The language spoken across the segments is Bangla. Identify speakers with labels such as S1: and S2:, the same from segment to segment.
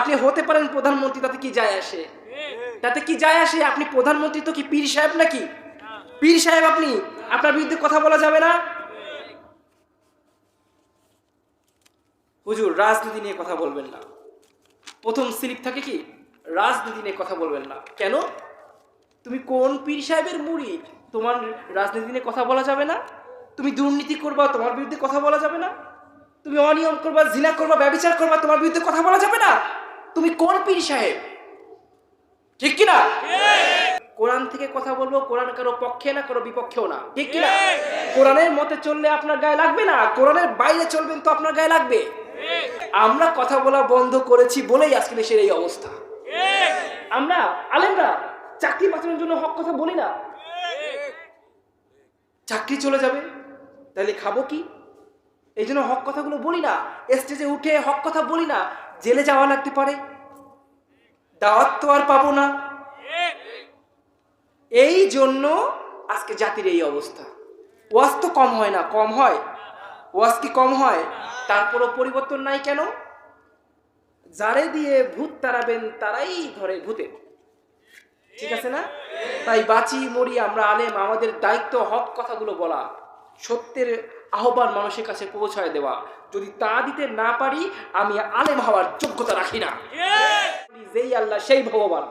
S1: আপনি হতে পারেন প্রধানমন্ত্রী, তাতে কি যায় আসে? তাতে কি যায় আসে? আপনি প্রধানমন্ত্রী তো কি পীর সাহেব নাকি? পীর সাহেব আপনি, আপনার বিরুদ্ধে কথা বলা যাবে না? হুজুর রাজনীতি নিয়ে কথা বলবেন না, প্রথম স্লিপ থাকে কি রাজনীতি নিয়ে কথা বলবেন না। কেন? তুমি কোন পীর সাহেবের মুরিদ? তোমার রাজনীতি নিয়ে কথা বলা যাবে না? তুমি দুর্নীতি করবা, তোমার বিরুদ্ধে কথা বলা যাবে না? তুমি অনিয়ম করবা, জিনা করবা, ব্যভিচার করবা, তোমার বিরুদ্ধে কথা বলা যাবে না? তুমি কোন পীর সাহেব? ঠিক কিনা? কোরআন থেকে কথা বলবো, কোরআন কারো পক্ষে না কারো বিপক্ষেও না, ঠিক কিনা? কোরআনের মতে চললে আপনার গায়ে লাগবে না, কোরআনের বাইরে চলবেন তো আপনার গায়ে লাগবে। আমরা কথা বলা বন্ধ করেছি বলেই আজকে দেশের এই অবস্থা। আমরা আলেমরা চাকরি বাঁচানোর জন্য হক কথা বলি না। চাকরি চলে যাবে, তাহলে খাবো কি? এই জন্য হক কথাগুলো বলি না, স্টেজে উঠে হক কথা বলি না। জেলে যাওয়া লাগতে পারে, দাওয়াত তো আর পাবো না। এই জন্য আজকে জাতির এই অবস্থা। ওয়াজ তো কম হয় না, কম হয়? ওয়াজ কি কম হয়? তারপরও পরিবর্তন নাই কেন? যারে দিয়ে ভূত তাড়াবেন তারাই ধরে ভূতে, ঠিক আছে না? তাই বাঁচি মরি আমরা আলেম, আমাদের দায়িত্ব হক কথাগুলো বলা, সত্যের আহ্বান মানুষের কাছে পৌঁছায় দেওয়া। যদি তা দিতে না পারি, আমি আলেম হওয়ার যোগ্যতা রাখি না। যেই আল্লাহ সেই ভগবান,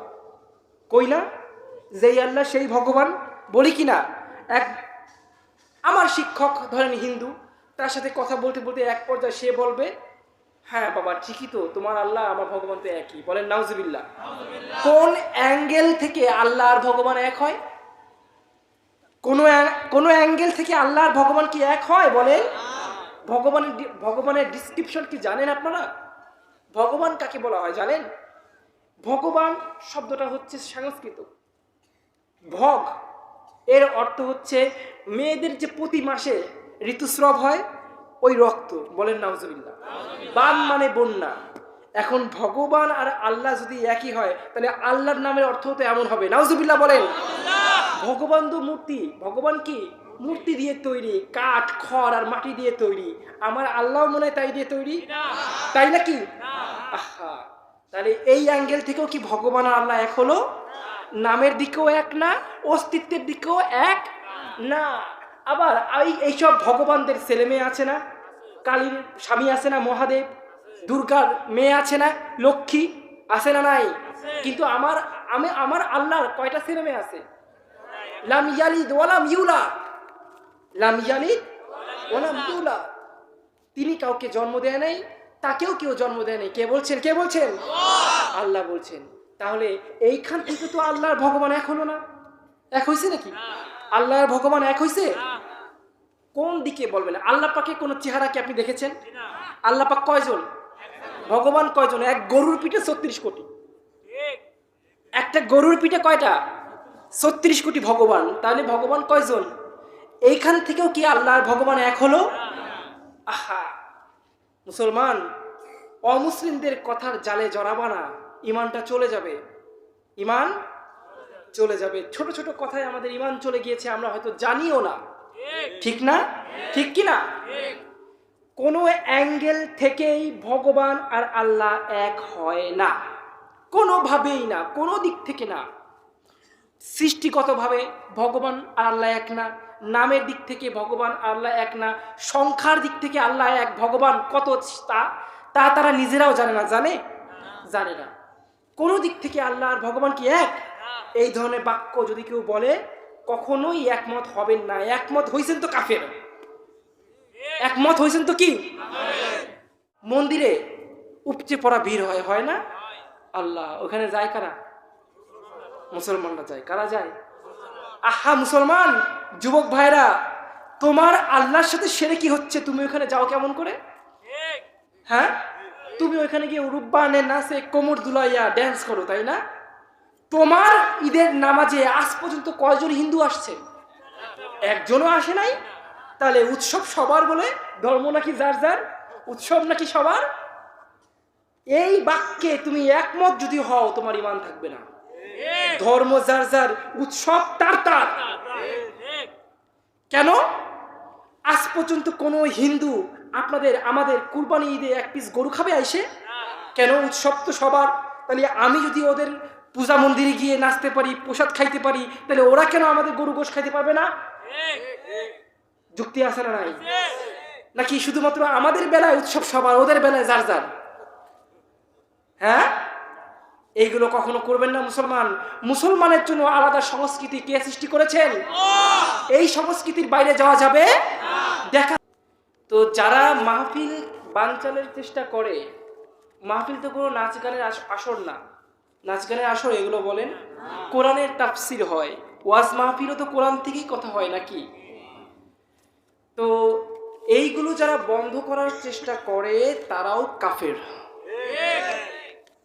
S1: কই না? যেই আল্লাহ সেই ভগবান বলি কি না? এক আমার শিক্ষক ধরেন হিন্দু, তার সাথে কথা বলতে বলতে এক পর্যায়ে সে বলবে, হ্যাঁ বাবা ঠিকই তো, তোমার আল্লাহ আমার ভগবান তো একই। বলেন নাউজুবিল্লাহ। কোন অ্যাঙ্গেল থেকে আল্লাহ আর ভগবান এক হয়? কোন অ্যাঙ্গেল থেকে আল্লাহ আর ভগবান কি এক হয়? বলেন। ভগবানের ডিসক্রিপশন কি জানেন আপনারা? ভগবান কাকে বলা হয় জানেন? ভগবান শব্দটা হচ্ছে সংস্কৃত ভগ, এর অর্থ হচ্ছে মেয়েদের যে প্রতি মাসে ঋতুস্রাব হয় ওই রক্ত। বলেন নাউজুবিল্লাহ। বান মানে বন্যা। এখন ভগবান আর আল্লাহ যদি একই হয়, তাহলে আল্লাহর নামের অর্থ তো এমন হবে। নাউজুবিল্লাহ বলেন। ভগবান তো মূর্তি, ভগবান কি মূর্তি দিয়ে তৈরি, কাঠ খড় আর মাটি দিয়ে তৈরি। আমার আল্লাহ মনে হয় তাই দিয়ে তৈরি, তাই নাকি? আহা, তাহলে এই অ্যাঙ্গেল থেকেও কি ভগবান আর আল্লাহ এক হলো? নামের দিকেও এক না, অস্তিত্বের দিকেও এক না। আবার এইসব ভগবানদের ছেলে মেয়ে আছে না? কালীর স্বামী আছে না মহাদেব? দুর্গার মেয়ে আছে না লক্ষ্মী? আছে না নাই? কিন্তু আমার আল্লাহর কয়টা ছেলে মেয়ে আছে? লাম ইয়ালিদ ওয়ালাম ইউলাদ, লাম ইয়ালিদ ওয়ালাম ইউলাদ। তিনি কাউকে জন্ম দেয় নাই, তাকেও কেউ জন্ম দেয় নাই। কে বলছেন? কে বলছেন? আল্লাহ বলছেন। তাহলে এইখান থেকে তো আল্লাহর ভগবান এক হলো না? এক হয়েছে নাকি? আল্লাহর ভগবান এক হয়েছে? কোন দিকে বলবেন? আল্লাহ পাকে কোন চেহারা কি আপনি দেখেছেন? আল্লাহ পাক কয়জন? ভগবান কয়জন? এক গরুর পিঠে 36 কোটি। একটা গরুর পিঠে কয়টা? 36 কোটি ভগবান। তাহলে ভগবান কয়জন? এইখান থেকেও কি আল্লাহর ভগবান এক হলো? আহা, মুসলমান অমুসলিমদের কথার জালে জড়াবা না, ইমানটা চলে যাবে। ইমান চলে যাবে। ছোট ছোট কথায় আমাদের ইমান চলে গিয়েছে, আমরা হয়তো জানিও না, ঠিক না? ঠিক কি না? কোনো অ্যাঙ্গেল থেকেই ভগবান আর আল্লাহ এক হয় না, কোনোভাবেই না, কোনো দিক থেকে না। সৃষ্টিগতভাবে ভগবান আর আল্লাহ এক না, নামের দিক থেকে ভগবান আল্লাহ এক না, সংখ্যার দিক থেকে আল্লাহ এক। ভগবান কত তা তারা নিজেরাও জানে না। জানে না। কোনো দিক থেকে আল্লাহ আর ভগবান কি এক? এই ধরনের বাক্য যদি কেউ বলে, কখনোই একমত হবেন না। একমত হয়েছেন তো কাফের, একমত হয়েছেন তো কি? মন্দিরে উপচে পড়া ভিড় হয় না? আল্লাহ, ওখানে যায় কারা? মুসলমানরা যায়। কারা যায়? আহা মুসলমান যুবক ভাইরা, তোমার আল্লাহর সাথে শিরকি হচ্ছে, তুমি ওখানে যাও কেমন করে? হ্যাঁ, তুমি ওখানে গিয়ে রুব্বানে নাচে কোমর দুলাইয়া ড্যান্স করো, তাই না? তোমার ঈদের নামাজে আজ পর্যন্ত কয়জন হিন্দু আসছে? একজনও আসে নাই। তাহলে উৎসব সবার বলে? ধর্ম নাকি যার যার, উৎসব নাকি সবার? এই বাক্যে তুমি একমত যদি হও, তোমার ঈমান থাকবে না। ধর্ম যার যার, উৎসব তার তার। কেন? আজ পর্যন্ত কোন হিন্দু আমাদের কুরবানি ঈদে এক পিস গরু খাবে আইসে? কেন? উৎসব তো সবার। তাহলে আমি যদি ওদের পূজা মন্দিরে গিয়ে নাচতে পারি, প্রসাদ খাইতে পারি, তাহলে ওরা কেন আমাদের গরু গোশ খাইতে পারবে না? যুক্তি আছে না নাই? নাকি শুধুমাত্র আমাদের বেলায় উৎসব সবার, ওদের বেলায় যার যার? হ্যাঁ, এইগুলো কখনো করবেন না মুসলমান। মুসলমানের জন্য আলাদা সংস্কৃতি কে সৃষ্টি করেছেন? এই সংস্কৃতির বাইরে যাওয়া যাবে দেখা। তো যারা মাহফিল বানচালের চেষ্টা করে, মাহফিল তো কোনো নাচ গানের আসর না। নাচ গানের আসর এগুলো বলেন? কোরআনের তাফসির হয়, ওয়াজ মাহফিলও তো কোরআন থেকেই কথা হয় নাকি? তো এইগুলো যারা বন্ধ করার চেষ্টা করে তারাও কাফের,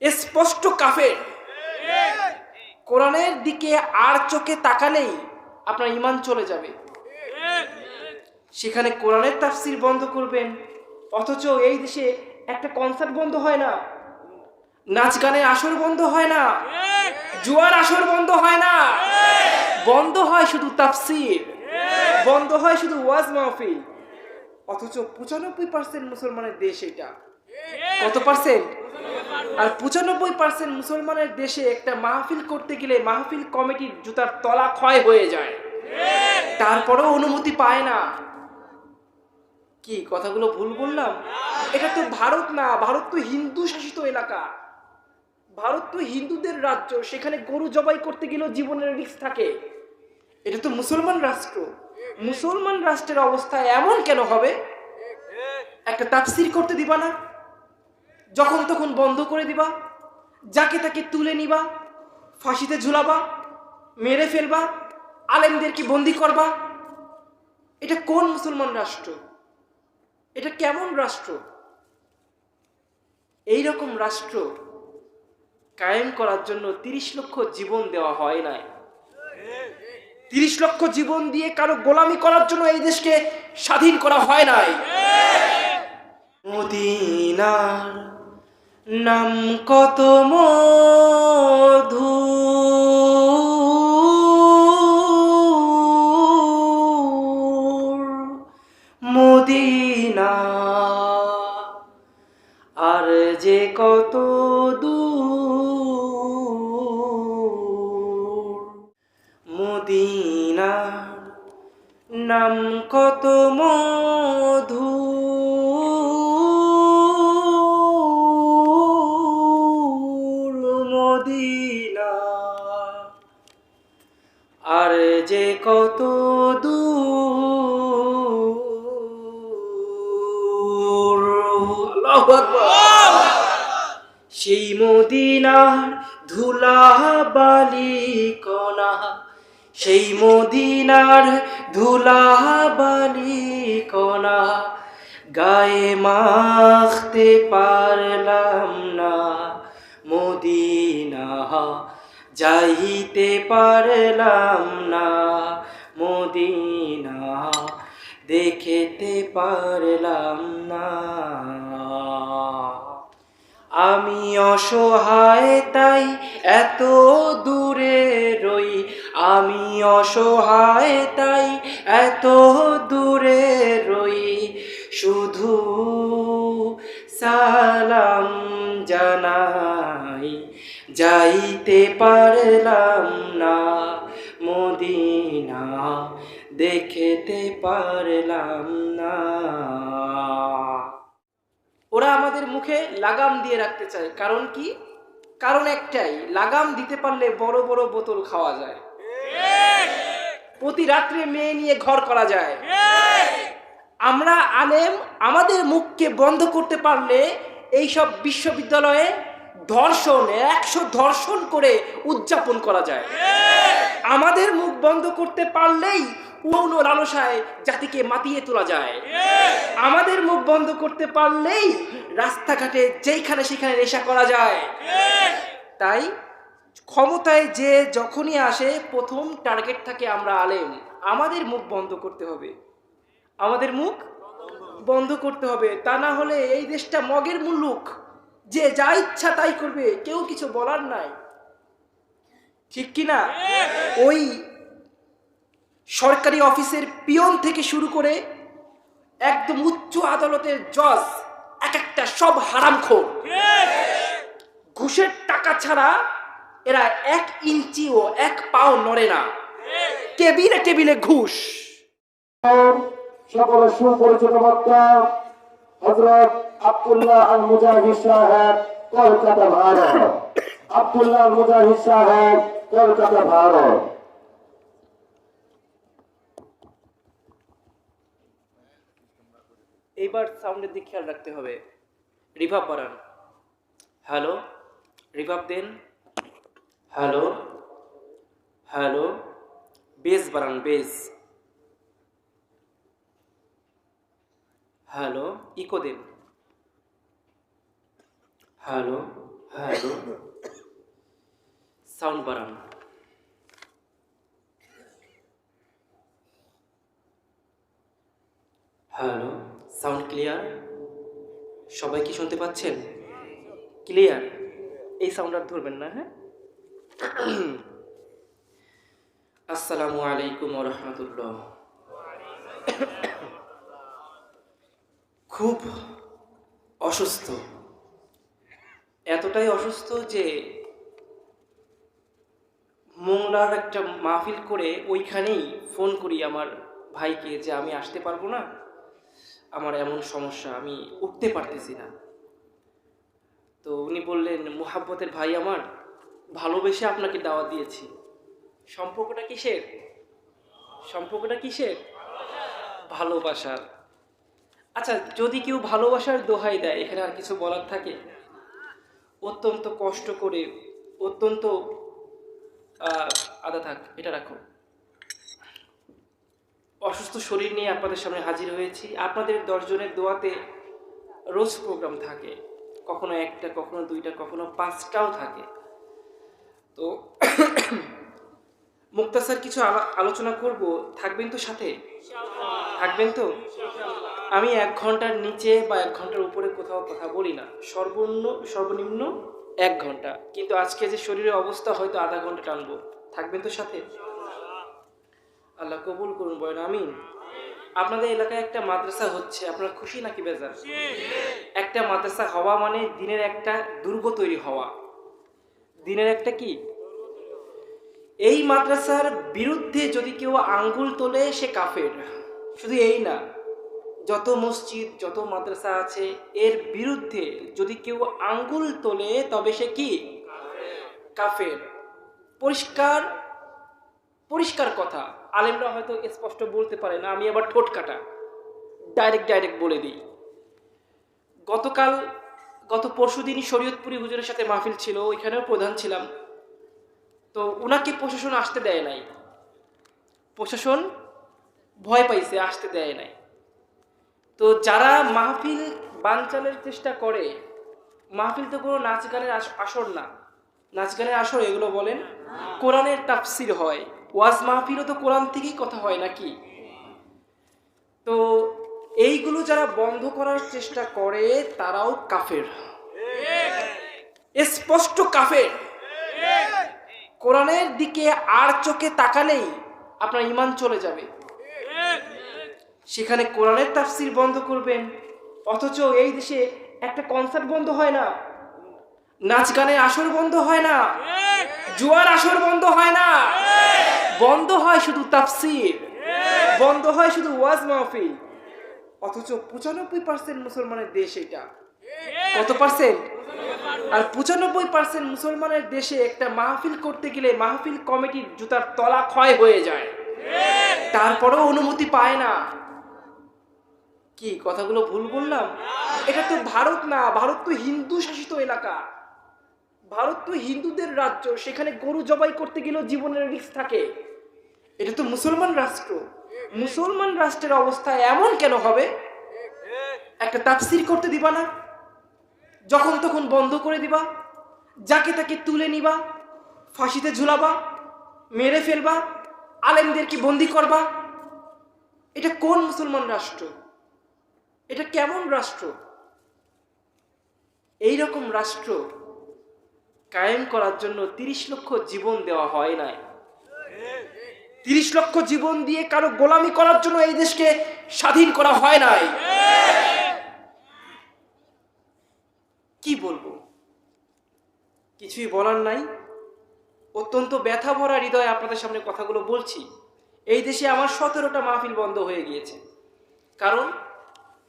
S1: স্পষ্ট কাফের। কোরআনের দিকে আর চোখে তাকালেই আপনার ঈমান চলে যাবে। সেখানে কোরআনের তাফসির বন্ধ করবেন, অথচ এই দেশে একটা কনসার্ট বন্ধ হয় না, নাচ গানের আসর বন্ধ হয় না, জুয়ার আসর বন্ধ হয় না, বন্ধ হয় শুধু তাফসির, বন্ধ হয় শুধু ওয়াজ মাহফিল। অথচ 95% মুসলমানের দেশ এটা। কত পার্সেন্ট? আর 95% মুসলমানের দেশে একটা মাহফিল করতে গেলে মাহফিল কমিটির জুতার তলা ক্ষয় হয়ে যায়, তারপরেও অনুমতি পায় না। কি কথাগুলো ভুল বললাম? এটা তো ভারত না, ভারত তো হিন্দু শাসিত এলাকা, ভারত তো হিন্দুদের রাজ্য, সেখানে গরু জবাই করতে গেলেও জীবনের রিস্ক থাকে। এটা তো মুসলমান রাষ্ট্র, মুসলমান রাষ্ট্রের অবস্থা এমন কেন হবে? একটা তাফসির করতে দিবা না, যখন তখন বন্ধ করে দিবা, যাকে তাকে তুলে নিবা, ফাঁসিতে ঝুলাবা, মেরে ফেলবা, আলেমদেরকে বন্দি করবা। এটা কোন মুসলমান রাষ্ট্র? এটা কেমন রাষ্ট্র? এই রকম রাষ্ট্র কায়েম করার জন্য 30 লক্ষ জীবন দেওয়া হয় নাই। 30 লক্ষ জীবন দিয়ে কারো গোলামি করার জন্য এই দেশকে স্বাধীন করা হয় নাই। মদিনার নাম কত মধু, মদিনা আর যে কত দূর। মদিনা নাম কত মধু, মদিনা আর যে কত দূর। আল্লাহু আকবার। সেই মদিনার ধুলা বালি কণা, সেই মদিনার ধুলা বালি কণা গায়ে মাখতে পারলাম না, মদিনা যাইতে পারলাম না, মদিনা দেখতে পারলাম না। আমি অসহায় তাই এত দূরে রই, আমি অসহায় তাই এত দূরে রই, শুধু সালাম জানাই যাইতে পারলাম না, মদিনা দেখতে পারলাম না। ওরা আমাদের মুখে লাগাম দিয়ে রাখতে চায়, কারণ কি? কারণ একটাই, লাগাম দিতে পারলে বড় বড় বোতল খাওয়া যায়, প্রতি রাত্রে মেয়ে নিয়ে ঘর করা যায়। আমরা আলেম আমাদের মুখকে বন্ধ করতে পারলে এইসব বিশ্ববিদ্যালয়ে ধর্ষণ 100 ধর্ষণ করে উদযাপন করা যায়। আমাদের মুখ বন্ধ করতে পারলেই যৌন লালসায় জাতিকে মাতিয়ে তোলা যায়। আমাদের মুখ বন্ধ করতে পারলেই রাস্তাঘাটে যেখানে সেখানে নেশা করা যায়। তাই ক্ষমতায় যে যখনই আসে প্রথম টার্গেট থাকে আমরা আলেম, আমাদের মুখ বন্ধ করতে হবে, আমাদের মুখ বন্ধ করতে হবে। তা না হলে এই দেশটা মগের মুলুক, যে যা ইচ্ছা তাই করবে, কেউ কিছু বলার নাই, ঠিক কিনা? ওই সরকারি অফিসের পিয়ন থেকে শুরু করে একদম উচ্চ আদালতের জজ এক একটা সব হারামখোর। ঘুষের টাকা ছাড়া এরা 1 ইঞ্চিও 1 পাও নড়ে না। টেবিলে টেবিলে ঘুষ।
S2: সকলের সুপরিচিত বক্তা হযরত আব্দুল্লাহ আল মুজাহিদ সাহেব, কলকাতা, ভারত। আব্দুল্লাহ আল মুজাহিদ সাহেব, কলকাতা, ভারত।
S1: এইবার সাউন্ডের দিকে খেয়াল রাখতে হবে। রিভার্ব বাড়ান। হ্যালো, রিভার্ব দেন। হ্যালো হ্যালো, বেস বাড়ান, বেস। হ্যালো, ইকো দেন। হ্যালো হ্যালো, সাউন্ড বাড়ান। Hello, sound clear? সবাই কি শুনতে পাচ্ছেন? ক্লিয়ার? এই সাউন্ড আর ধরবেন না, হ্যাঁ? আসসালামু আলাইকুম ওয়া রাহমাতুল্লাহ। খুব অসুস্থ, এতটাই অসুস্থ যে মোংলার একটা মাহফিল করে ওইখানেই ফোন করি আমার ভাইকে যে আমি আসতে পারবো না, আমার এমন সমস্যা, আমি উঠতে পারতেছি না। তো উনি বললেন, মুহাব্বতের ভাই আমার, ভালোবেসে আপনাকে দাওয়াত দিয়েছি। সম্পর্কটা কিসের? সম্পর্কটা কিসের? ভালোবাসার। আচ্ছা, যদি কেউ ভালোবাসার দোহাই দেয়, এখানে আর কিছু বলার থাকে? অত্যন্ত কষ্ট করে, অত্যন্ত আদা থাক, এটা রাখো। অসুস্থ শরীর নিয়ে আপনাদের সামনে হাজির হয়েছি। আপনাদের 10 জনের দোয়াতে রোজ প্রোগ্রাম থাকে, কখনো 1টা, কখনো 2টা, কখনো 5টাও থাকে। তো মুক্তাসার কিছু আলোচনা করব, থাকবেন তো সাথে? থাকবেন তো? আমি 1 ঘন্টার নিচে বা 1 ঘন্টার উপরে কোথাও কথা বলি না, সর্বনিম্ন 1 ঘন্টা। কিন্তু আজকে যে শরীরের অবস্থা, হয়তো আধা ঘন্টা টানবো। থাকবেন তো সাথে? আল্লাহ কবুল করুন, বলেন আমিন। আপনাদের এলাকায় একটা মাদ্রাসা হচ্ছে, আপনারা খুশি নাকি বেজার? একটা মাদ্রাসা হওয়া মানে দিনের একটা দুর্গ তৈরি হওয়া। দিনের একটা কি? এই মাদ্রাসার বিরুদ্ধে যদি কেউ আঙ্গুল তোলে, সে কাফের। শুধু এই না, যত মসজিদ, যত মাদ্রাসা আছে, এর বিরুদ্ধে যদি কেউ আঙ্গুল তোলে, তবে সে কি? কাফের। পরিষ্কার পরিষ্কার কথা। আলেমরা হয়তো স্পষ্ট বলতে পারে না, আমি আবার ঠোঁট কাটা, ডাইরেক্ট বলে দিই। গত পরশুদিনই শরীয়তপুরি হুজুরের সাথে মাহফিল ছিল, ওইখানেও প্রধান ছিলাম। তো উনাকে প্রশাসন আসতে দেয় নাই, প্রশাসন ভয় পাইছে, আসতে দেয় নাই। তো যারা মাহফিল বানচালের চেষ্টা করে, মাহফিল তো কোনো নাচ গানের আসর না। নাচ গানের আসর এগুলো বলেন? কোরআনের তাফসির হয়, ওয়াজ মাহফিলও তো কোরআন থেকেই কথা হয় নাকি? তো এইগুলো যারা বন্ধ করার চেষ্টা করে, তারাও কাফের, স্পষ্ট কাফের। কোরআনের দিকে আর চোখে তাকালেই আপনার ঈমান চলে যাবে। সেখানে কোরআনের তাফসির বন্ধ করবেন, অথচ এই দেশে একটা কনসার্ট বন্ধ হয় না, নাচ গানের আসর বন্ধ হয় না, জুয়ার আসর বন্ধ হয় না, বন্ধ হয় শুধু তাফসির, বন্ধ হয় শুধু ওয়াজ মাহফিল। অথচ 95% মুসলমানের দেশ এটা। কত পার্সেন্ট? আর 95% মুসলমানের দেশে একটা মাহফিল করতে গেলে মাহফিল কমিটির জুতার তলা ক্ষয় হয়ে যায়, তারপরেও অনুমতি পায় না। কি কথাগুলো ভুল বললাম? এটা তো ভারত না, ভারত তো হিন্দু শাসিত এলাকা, ভারত তো হিন্দুদের রাজ্য, সেখানে গরু জবাই করতে গেলেও জীবনের রিস্ক থাকে। এটা তো মুসলমান রাষ্ট্র, মুসলমান রাষ্ট্রের অবস্থা এমন কেন হবে? একটা তাফসির করতে দিবা না, যখন তখন বন্ধ করে দিবা, যাকে তাকে তুলে নিবা, ফাঁসিতে ঝুলাবা, মেরে ফেলবা, আলেমদেরকে বন্দি করবা। এটা কোন মুসলমান রাষ্ট্র? এটা কেমন রাষ্ট্র? এই রকম রাষ্ট্র কায়েম করার জন্য 30 লক্ষ জীবন দেওয়া হয় নাই। 30 লক্ষ জীবন দিয়ে কারো গোলামি করার জন্য এই দেশকে স্বাধীন করা হয় নাই। কিছুই বলার নাই। অত্যন্ত ব্যথা ভরা হৃদয়ে আপনাদের সামনে কথাগুলো বলছি। এই দেশে আমার 17টা মাহফিল বন্ধ হয়ে গিয়েছে, কারণ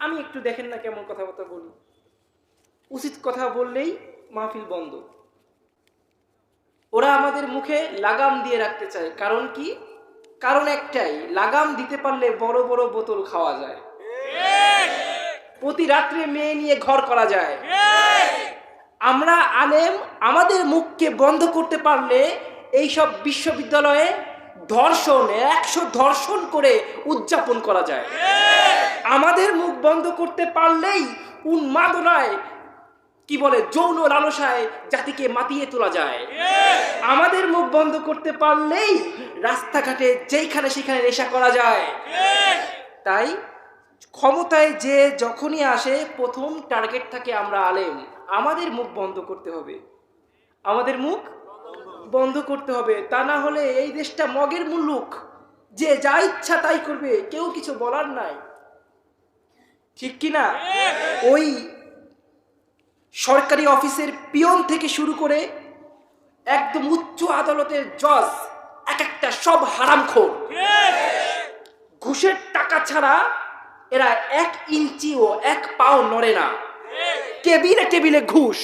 S1: আমি একটু দেখেন না কেমন কথাবার্তা বলি, উচিত কথা বললেই মাহফিল বন্ধ। ওরা আমাদের মুখে লাগাম দিয়ে রাখতে চায়, কারণ কি? কারণ একটাই, লাগাম দিতে পারলে বড় বড় বোতল খাওয়া যায়, প্রতি রাত্রে মেয়ে নিয়ে ঘর করা যায়। আমরা আলেম আমাদের মুখকে বন্ধ করতে পারলে এইসব বিশ্ববিদ্যালয়ে ধর্ষণ 100 ধর্ষণ করে উদযাপন করা যায়। আমাদের মুখ বন্ধ করতে পারলেই উন্মাদনায় কি বলে যৌন লালসায় জাতিকে মাতিয়ে তোলা যায়। আমাদের মুখ বন্ধ করতে পারলেই রাস্তাঘাটে যেইখানে সেখানে নেশা করা যায়। তাই ক্ষমতায় যে যখনই আসে প্রথম টার্গেট থাকে আমরা আলেম, আমাদের মুখ বন্ধ করতে হবে, আমাদের মুখ বন্ধ করতে হবে। তা না হলে এই দেশটা মগের মুলুক, যে যা ইচ্ছা তাই করবে, কেউ কিছু বলার নাই, ঠিক কিনা? ওই সরকারি অফিসের পিয়ন থেকে শুরু করে একদম উচ্চ আদালতের জজ, এক একটা সব হারামখোর। ঘুষের টাকা ছাড়া এরা 1 ইঞ্চিও 1 পাও নড়ে না। টেবিলে টেবিলে ঘুষ,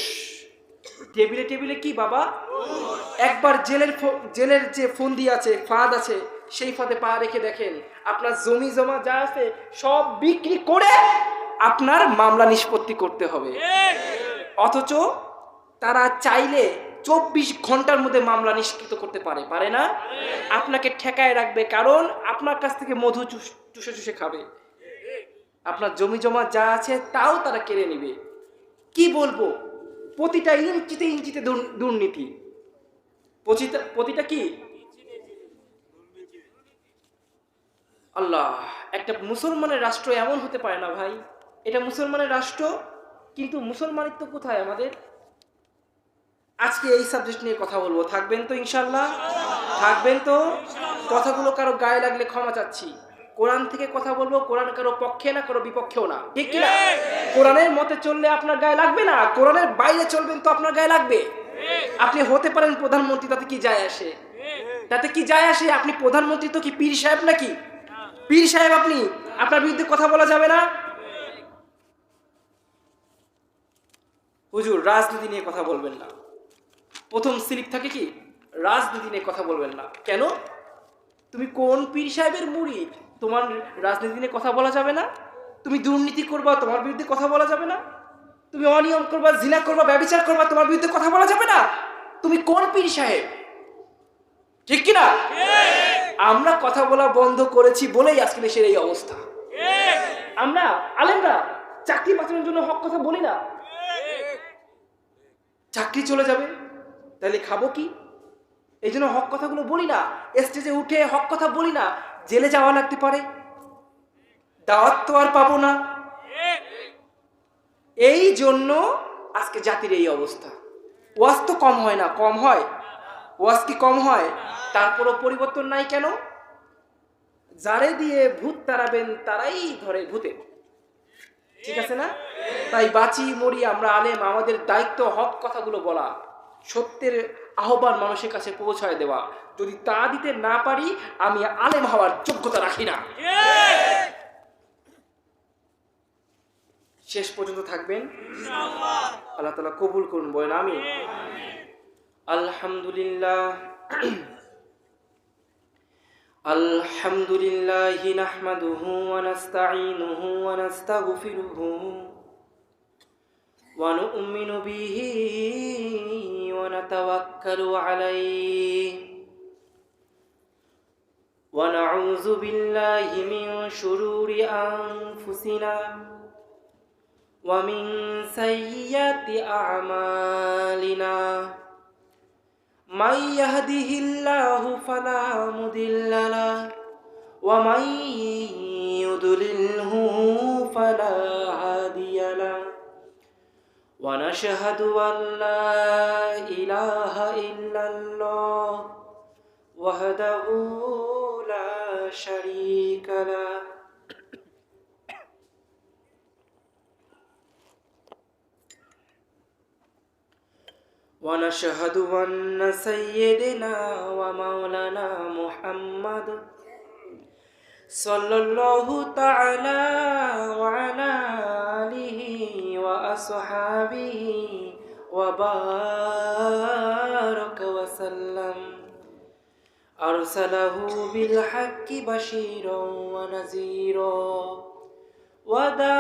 S1: টেবিলে টেবিলে কি বাবা? একবার জেলের যে ফন্দি আছে, ফাঁদ আছে, সেই ফাঁদে পা রেখে দেখেন, আপনার জমি জমা যা আছে সব বিক্রি করে আপনার মামলা নিষ্পত্তি করতে হবে। অথচ তারা চাইলে 24 ঘন্টার মধ্যে মামলা নিষ্কৃত করতে পারে না। আপনাকে ঠেকায় রাখবে, কারণ আপনার কাছ থেকে মধু চুষে চুষে খাবে। আপনার জমি জমা যা আছে তাও তারা কেড়ে নিবে। কি বলবো, প্রতিটা ইঞ্চিতে ইঞ্চিতে দুর্নীতি, প্রতিটা কি আল্লাহ। একটা মুসলমানের রাষ্ট্র এমন হতে পারে না ভাই, এটা মুসলমানের রাষ্ট্র, কিন্তু মুসলমানিত্ব কোথায় আমাদের? আজকে এই সাবজেক্ট নিয়ে কথা বলবো, থাকবেন তো ইনশাল্লাহ? থাকবেন তো? কথাগুলো কারো গায়ে লাগলে ক্ষমা চাচ্ছি। কোরআন থেকে কথা বলবো, কোরআন কারো পক্ষে না, কারো বিপক্ষেও না, ঠিক কিনা? কোরআনের মতে চললে আপনার গায়ে লাগবে না, কোরআনের বাইরে চলবেন তো আপনার গায়ে লাগবে। আপনি হতে পারেন প্রধানমন্ত্রী, তাতে কি যায় আসে? তাতে কি যায় আসে? আপনি প্রধানমন্ত্রী তো কি পীর সাহেব নাকি? পীর সাহেব আপনি, আপনার বিরুদ্ধে কথা বলা যাবে না? হুজুর রাজনীতি নিয়ে কথা বলবেন না, প্রথম স্লিপ থাকে কি, রাজনীতি নিয়ে কথা বলবেন না। কেন? তুমি কোন পীর সাহেবের মুরিদ? তোমার রাজনীতি নিয়ে কথা বলা যাবে না? তুমি দুর্নীতি করবা, তোমার বিরুদ্ধে কথা বলা যাবে না? তুমি অনিয়ম করবা, জিনা করবা, ব্যভিচার করবা, তোমার বিরুদ্ধে কথা বলা যাবে না? তুমি কোন পীর সাহেব? ঠিক কিনা? আমরা কথা বলা বন্ধ করেছি বলেই আজকে দেশের এই অবস্থা। আমরা আলেমরা চাকরি বাঁচানোর জন্য হক কথা বলি না। চাকরি চলে যাবে, তাহলে খাবো কি? এই জন্য হক কথাগুলো বলি না, স্টেজে উঠে হক কথা বলি না। জেলে যাওয়া লাগতে পারে, দাওয়াত তো আর পাবো না। এই জন্য আজকে জাতির এই অবস্থা। ওয়াজ তো কম হয় না, কম হয়? ওয়াজ কি কম হয়? তারপরও পরিবর্তন নাই কেন? যারে দিয়ে ভূত তাড়াবেন তারাই ধরে ভূতে, ঠিক আছে না? তাই বাঁচি মরি আমরা আলেম, আমাদের দায়িত্ব হক কথাগুলো বলা, সত্যের আহ্বান মানুষের কাছে পৌঁছায় দেওয়া। যদি তা দিতে না পারি, আমি আলেম হওয়ার যোগ্যতা রাখি না। শেষ পর্যন্ত থাকবেন, আল্লাহ তাআলা কবুল করুন, বলেন আমিন। আলহামদুলিল্লাহ আলহামদুলিল্লাহি নাহমাদুহু ওয়া নাস্তাঈনুহু ওয়া নাস্তাগফিরুহু ওয়া নু'মিনু বিহি ওয়া নাতাওয়াক্কালু আলাইহি ওয়া নাউযু বিল্লাহি মিন শুরুরি আনফুসিনা ওয়া মিন সাইয়্যাতি আ'মালিনা। من يهده الله فلا مضل له ومن يضلله فلا هادي له ونشهد أن لا إله إلا الله وحده لا شريك له ونشهد أن سيدنا ومولانا محمد صلى الله تعالى وعلى آله وأصحابه وبارك وسلم أرسله بالحق بشيرا ونذيرا وداعيا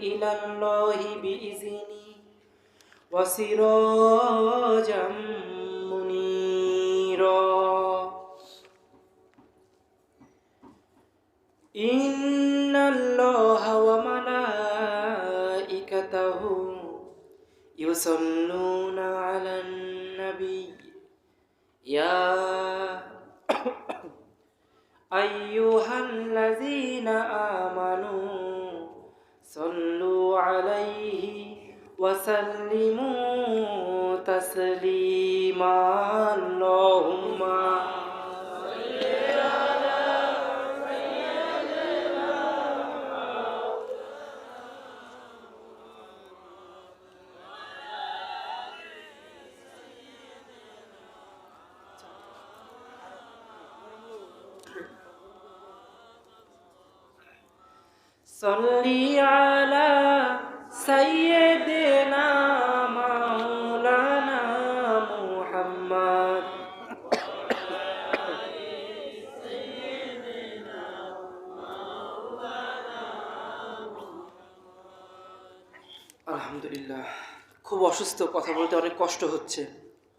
S1: إلى الله بإذنه وسراجا منيرا إن الله وملائكته يصلون على النبي يا أيها الذين آمنوا صلوا عليه وسلموا تسليما اللهم صلي على سيدنا مولانا محمد আলহামদুলিল্লাহ। খুব অসুস্থ, কথা বলতে অনেক কষ্ট হচ্ছে,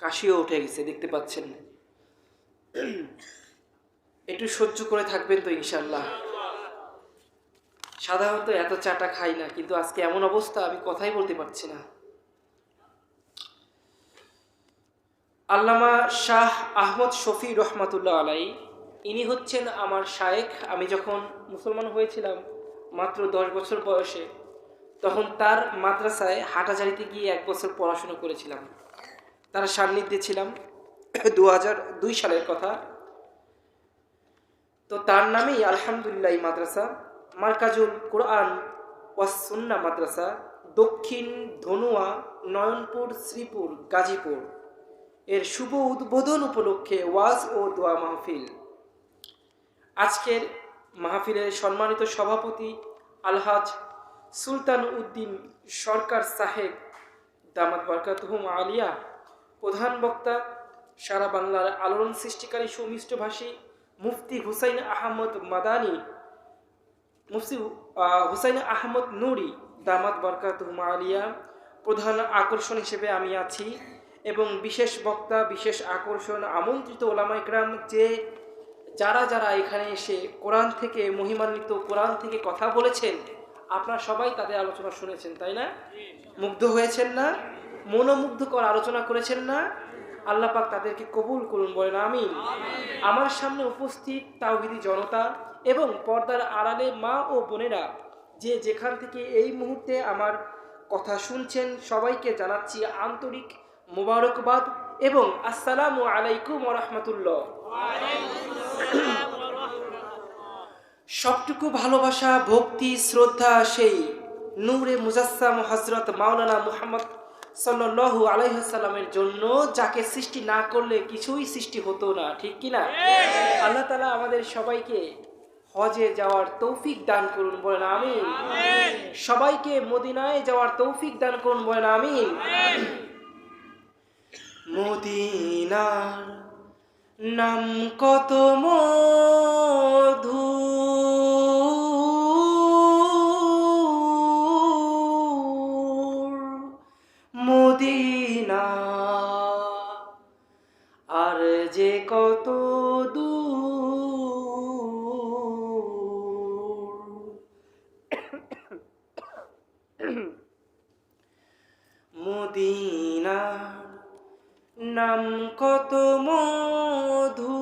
S1: কাশিও উঠে গেছে দেখতে পাচ্ছেন। একটু সহ্য করে থাকবেন তো ইনশাল্লাহ। সাধারণত এত চাটা খাই না, কিন্তু আজকে এমন অবস্থা আমি কথাই বলতে পারছি না। আল্লামা শাহ আহমদ শফি রহমাতুল্লাহ আলাই, ইনি হচ্ছেন আমার শায়েখ। আমি যখন মুসলমান হয়েছিলাম মাত্র 10 বছর বয়সে, তখন তার মাদ্রাসায় হাটাজারিতে গিয়ে 1 বছর পড়াশোনা করেছিলাম। তার সান্নিধ্যে ছিলাম। 2002 সালের কথা। তো তার নামেই আলহামদুলিল্লাহ এই মাদ্রাসা মার্কাজুল কোরআন ওয়াস সুন্নাহ মাদ্রাসা, দক্ষিণ ধনুয়া, নয়নপুর, শ্রীপুর, গাজীপুর এর শুভ উদ্বোধন উপলক্ষে ওয়াজ ও দোয়া মাহফিল। আজকের মাহফিলের সম্মানিত সভাপতি আলহাজ সুলতান উদ্দিন সরকার সাহেব দামাত বরকাতুহুম আলিয়া, প্রধান বক্তা সারা বাংলার আলোড়ন সৃষ্টিকারী সুমিষ্টভাষী মুফতি হুসাইন আহমদ মাদানী, মুফতি হুসাইন আহমদ নুরি দামাত বরকাতুহুম আলিয়া, প্রধান আকর্ষণ হিসেবে আমি আছি। এবং বিশেষ বক্তা, বিশেষ আকর্ষণ, আমন্ত্রিত ওলামা ইকরাম, যারা যারা এখানে এসে কোরআন থেকে, মহিমান্বিত কোরআন থেকে কথা বলেছেন, আপনারা সবাই তাদের আলোচনা শুনেছেন, তাই না? মুগ্ধ হয়েছেন না? মনোমুগ্ধকর আলোচনা করেছেন না? আল্লাহ পাক তাদেরকে কবুল করুন, বলেন আমিন। আমার সামনে উপস্থিত তাওহীদি জনতা এবং পর্দার আড়ালে মা ও বোনেরা, যে যেখান থেকে এই মুহূর্তে আমার কথা শুনছেন, সবাইকে জানাচ্ছি আন্তরিক মোবারকবাদ এবং আসসালামু আলাইকুম ওয়া রাহমাতুল্লাহ। সবটুকু ভালোবাসা, ভক্তি, শ্রদ্ধা সেই নূরে মুজাসসাম হযরত মাওলানা মুহাম্মদ সাল্লাল্লাহু আলাইহি ওয়াসাল্লামের জন্য, যাকে সৃষ্টি না করলে কিছুই সৃষ্টি হতো না, ঠিক কি না? আল্লাহ তাআলা আমাদের সবাইকে হজে যাওয়ার তৌফিক দান করুন, বলেন আমিন। সবাইকে মদিনায় যাওয়ার তৌফিক দান করুন, বলেন আমিন। মদিনার নাম কত মধু, মদিনা আর যে কত মদিনা নাম কত মধু,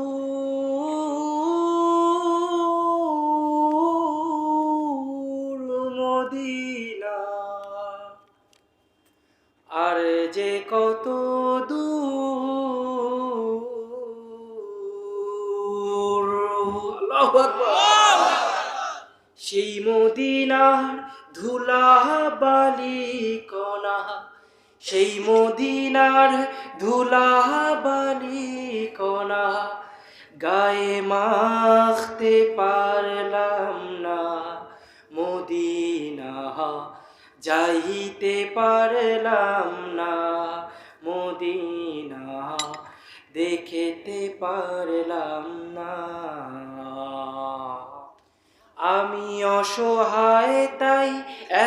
S1: মদিনা আর যে কত দূর। আল্লাহু আকবার। সেই মদিনার ধুলা বালি কণা সেই মদিনার ধুলাবালি কণা গায়ে মাখতে পারলাম না, মদিনা যাইতে পারলাম না, মদিনা দেখতে পারলাম না। আমি অসহায় তাই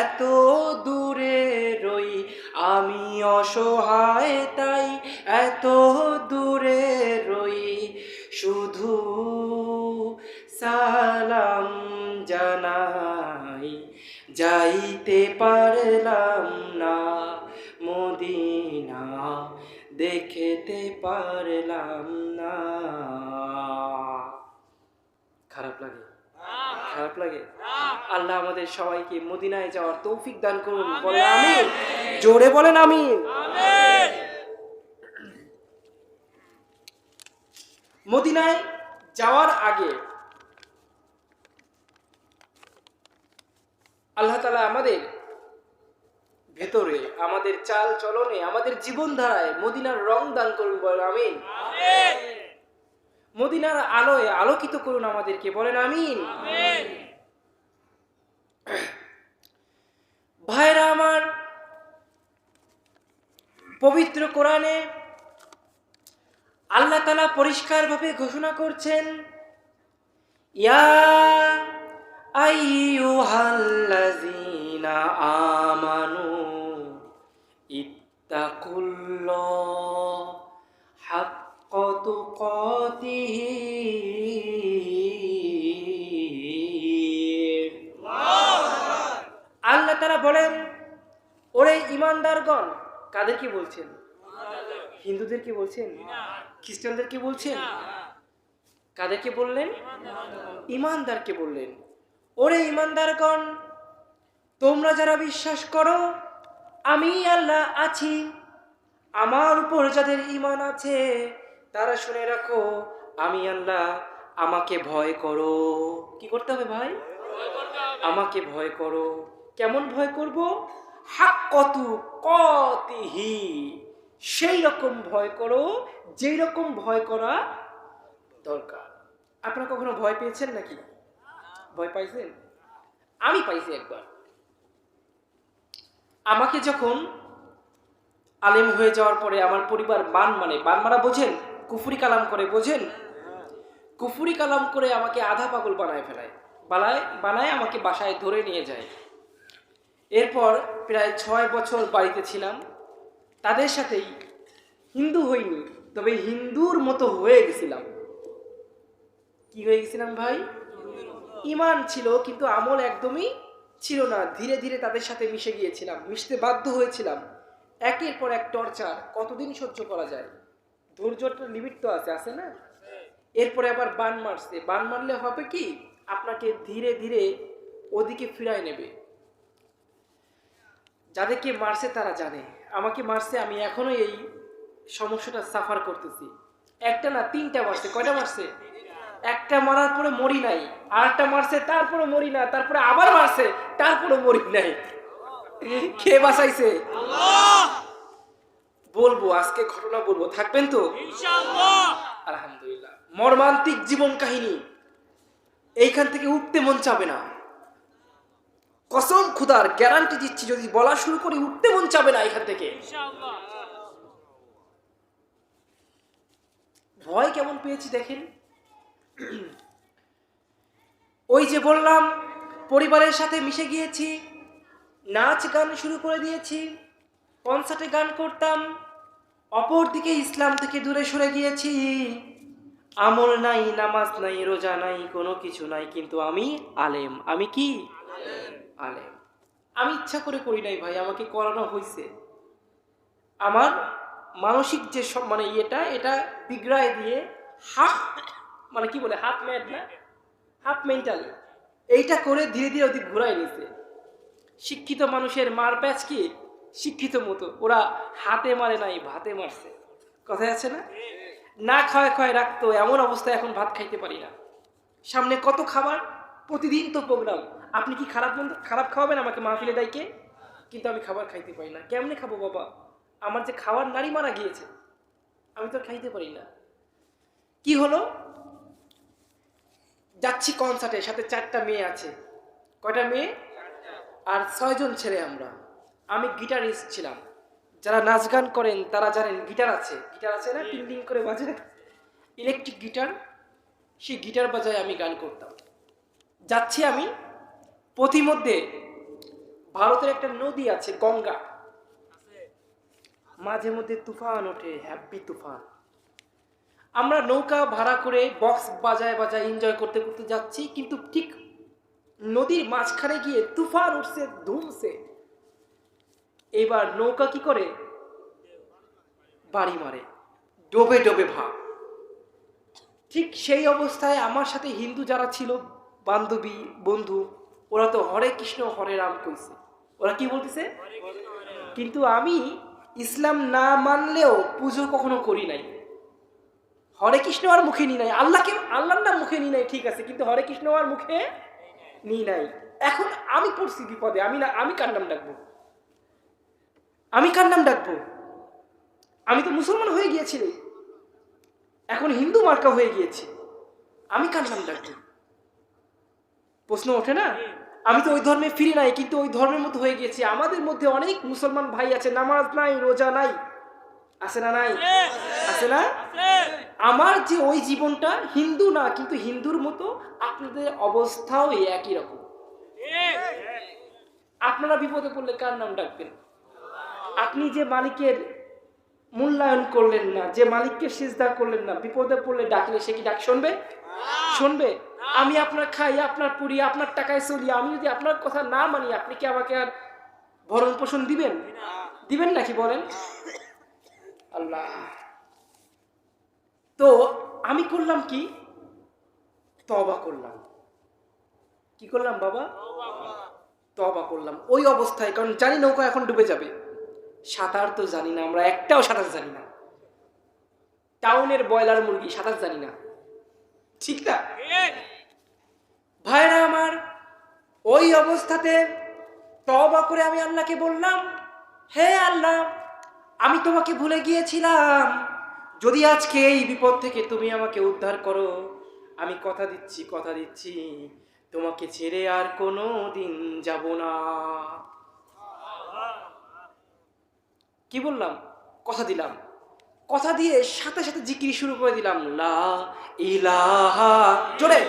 S1: এত দূরে রই, আমি অসহায় তাই এত দূরে রই, শুধু সালাম জানাই যাইতে পারলাম না, মদিনা দেখতে পারলাম না। খারাপ লাগে? খারাপ লাগে? আল্লাহ আমাদের সবাইকে মদিনায় যাওয়ার তৌফিক দান করুন। বলেন আমিন। জোরে বলেন আমিন। মদিনায় যাওয়ার আগে আল্লাহ তাআলা আমাদের ভেতরে, আমাদের চাল চলনে, আমাদের জীবনধারায় মদিনার রং দান করুন। বলেন আমিন। মদিনার আলোয় আলোকিত করুন আমাদেরকে। বলেন আমিন। ভাইরা আমার, পবিত্র কোরআনে আল্লাহ তাআলা পরিষ্কারভাবে ঘোষণা করছেন, ইয়া আইয়ুহাল্লাযীনা আমানু ইত্তাকুল্লাহ হাক্কা তুকাতিহি। আল্লাহ তাআলা বলেন, ওরে ঈমানদারগণ। কাদেরকে বলছেন? হিন্দুদেরকে বলছেন? খ্রিস্টানদেরকে বলছেন? কাদেরকে বললেন? ঈমানদারকে বললেন। ওরে ঈমানদারগণ, তোমরা যারা বিশ্বাস করো আমি আল্লাহ আছি, আমার উপর যাদের ঈমান আছে তারা শুনে রাখো, আমি আল্লাহ, আমাকে ভয় করো। কি করতে হবে ভাই? আমাকে ভয় করো। কেমন ভয় করব? হাক্কাতু কাতিহি, সেই রকম ভয় করো যেই রকম ভয় করা দরকার। আপনারা কখনো ভয় পেয়েছেন নাকি? ভয় পাইছেন? আমি পাইছি একবার। আমাকে যখন আলেম হয়ে যাওয়ার পরে আমার পরিবার বান মারা বোঝেন? কুফরি কালাম করে, বোঝেন? কুফরি কালাম করে আমাকে আধা পাগল বানায় ফেলায়, বানায় আমাকে বাসায় ধরে নিয়ে যায়। এরপর প্রায় 6 বছর বাড়িতে ছিলাম। তাদের সাথেই হিন্দু হইনি, তবে হিন্দুর মতো হয়ে গেছিলাম। কি হয়ে গেছিলাম ভাই? ঈমান ছিল কিন্তু আমল একদমই ছিল না। ধীরে ধীরে তাদের সাথে মিশে গিয়েছিলাম, মিশতে বাধ্য হয়েছিলাম। একের পর এক টর্চার কতদিন সহ্য করা যায়? ধৈর্যটার লিমিট তো আছে না? এরপরে আবার বান মারছে। বান মারলে হবে কি, আপনাকে ধীরে ধীরে ওদিকে ফিরায় নেবে। যাদেরকে মারছে তারা জানে। আমাকে মারছে, আমি এখনো এই সমস্যাটা সাফার করতেছি। একটা না 3টা মারছে। কয়টা মারছে? একটা মারার পরে মরি নাই, আর একটা মারছে তারপরে মরি না, তারপরে আবার মারছে তারপরে মরি নাই। কে বাঁচাইছে? আল্লাহ। বলবো আজকে ঘটনা বলবো, থাকবেন তো ইনশাআল্লাহ? আলহামদুলিল্লাহ। মর্মান্তিক জীবন কাহিনী, এইখান থেকে উঠতে মন চাবে না। কসম খুদার গ্যারান্টি দিচ্ছি, যদি বলা শুরু করি উঠতে মন চাবে না এখান থেকে। ভয় কেমন পেয়েছি দেখেন। ওই যে বললাম, পরিবারের সাথে মিশে গিয়েছি, নাচ গান শুরু করে দিয়েছি, কনসার্টে গান করতাম। অপরদিকে ইসলাম থেকে দূরে সরে গিয়েছি। আমল নাই, নামাজ নাই, রোজা নাই, কোনো কিছু নাই, কিন্তু আমি আলেম। আমি কি আলেম? আমি ইচ্ছা করে করি নাই ভাই, আমাকে করানো হয়েছে। আমার মানসিক যে এটা বিগড়ায় দিয়ে হাফ কি বলে, হাফ ম্যাড না, হাফ মেন্টাল, এইটা করে ধীরে ধীরে ওদিক ঘুরাই নিছে। শিক্ষিত মানুষের মার প্যাচ কি শিক্ষিত মতো, ওরা হাতে মারে নাই, ভাতে মারছে। কথায় আছে না, না খাওয়ায় রাখতো, এমন অবস্থায় এখন ভাত খাইতে পারি না। সামনে কত খাবার, প্রতিদিন তো প্রোগ্রাম। আপনি কি খারাপ খাওয়াবেন আমাকে মাহফিলে ডাইকে? কিন্তু আমি খাবার খাইতে পারি না। কেমনে খাবো বাবা? আমার যে খাওয়ার নারী মারা গিয়েছে, আমি তো আর খাইতে পারি না। কি হলো, যাচ্ছি কনসার্টে, সাথে 4টা মেয়ে আছে। কয়টা মেয়ে? আর 6 জন ছেলে আমরা। আমি গিটারিস্ট ছিলাম। যারা নাচ গান করেন তারা জানেন, গিটার আছে না, টিং টিং করে বাজে, ইলেকট্রিক গিটার। সেই গিটার বাজায় আমি গান করতাম। যাচ্ছি আমি, পথিমধ্যে ভারতের একটা নদী আছে গঙ্গা, মাঝে মধ্যে তুফান ওঠে, হ্যাপি তুফান। আমরা নৌকা ভাড়া করে বক্স বাজায় বাজায় এনজয় করতে করতে যাচ্ছি, কিন্তু ঠিক নদীর মাঝখানে গিয়ে তুফান উঠছে ধুমছে। এবার নৌকা কি করে, বাড়ি মারে, ডোবে ডোবে ভাব। ঠিক সেই অবস্থায় আমার সাথে হিন্দু যারা ছিল, বান্ধবী বন্ধু, ওরা তো হরে কৃষ্ণ হরে রাম কইছে। ওরা কি বলতেছে? কিন্তু আমি ইসলাম না মানলেও পুজো কখনো করি নাই, হরে কৃষ্ণ আর মুখে নি নাই, আল্লাহর নাম মুখে নি নাই, ঠিক আছে, কিন্তু হরে কৃষ্ণ আর মুখে নি নাই। এখন আমি পড়ছি বিপদে, আমি কার নাম ডাকবো? আমি তো মুসলমান হয়ে গিয়েছি, এখন হিন্দু মার্কা হয়ে গিয়েছি, আমি কার নাম ডাকবো? প্রশ্ন ওঠে না? আমি তো ওই ধর্মে ফিরি নাই, কিন্তু ওই ধর্মের মধ্যে হয়ে গিয়েছি। আমাদের মধ্যে অনেক মুসলমান ভাই আছে, নামাজ নাই, রোজা নাই, আছে না? নাই? আছে না? আমার যে ওই জীবনটা হিন্দু না, কিন্তু হিন্দুর মতো আপনাদের অবস্থাও এই একই রকম। আপনারা বিপদে পড়লে কার নাম ডাকবেন? আপনি যে মালিকের মূল্যায়ন করলেন না, যে মালিককে সিজদা করলেন না, বিপদে পড়লে ডাকলে সে কি ডাক শুনবে? শুনবে? আমি আপনার খাই, আপনার পড়ি, আপনার টাকায় চলি, আমি যদি আপনার কথা না মানি, আপনি কি আমাকে আর ভরণ পোষণ দিবেন? দিবেন নাকি বলেন? আল্লাহ। তো আমি করলাম কি, তওবা করলাম। কি করলাম বাবা? তওবা করলাম ওই অবস্থায়, কারণ জানি নৌকা এখন ডুবে যাবে। সাঁতার তো জানি না, আমরা একটাও সাঁতার জানি না, টাউনের ব্রয়লার মুরগি, সাঁতার জানি না, ঠিক না ভাইরা আমার? ওই অবস্থাতে তওবা করে আমি আল্লাহকে বললাম, হে আল্লাহ, আমি তোমাকে ভুলে গিয়েছিলাম, যদি আজকে এই বিপদ থেকে তুমি আমাকে উদ্ধার করো, আমি কথা দিচ্ছি তোমাকে ছেড়ে আর কোনো দিন যাব না। কি বললাম? কথা দিলাম। কথা দিয়ে সাথে সাথে জিকির শুরু করে দিলাম, লা ইলাহা, জোরে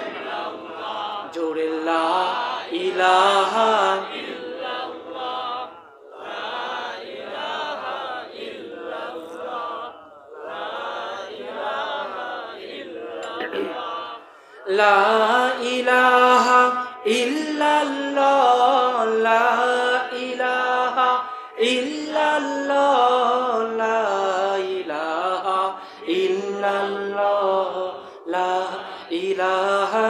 S1: জোরে, লা ইলাহা, লা ইলাহা ইল্লাল্লাহ, লা ইলাহা ইল্লাল্লাহ, লা ইলাহা ইল্লাল্লাহ, লা ইলাহা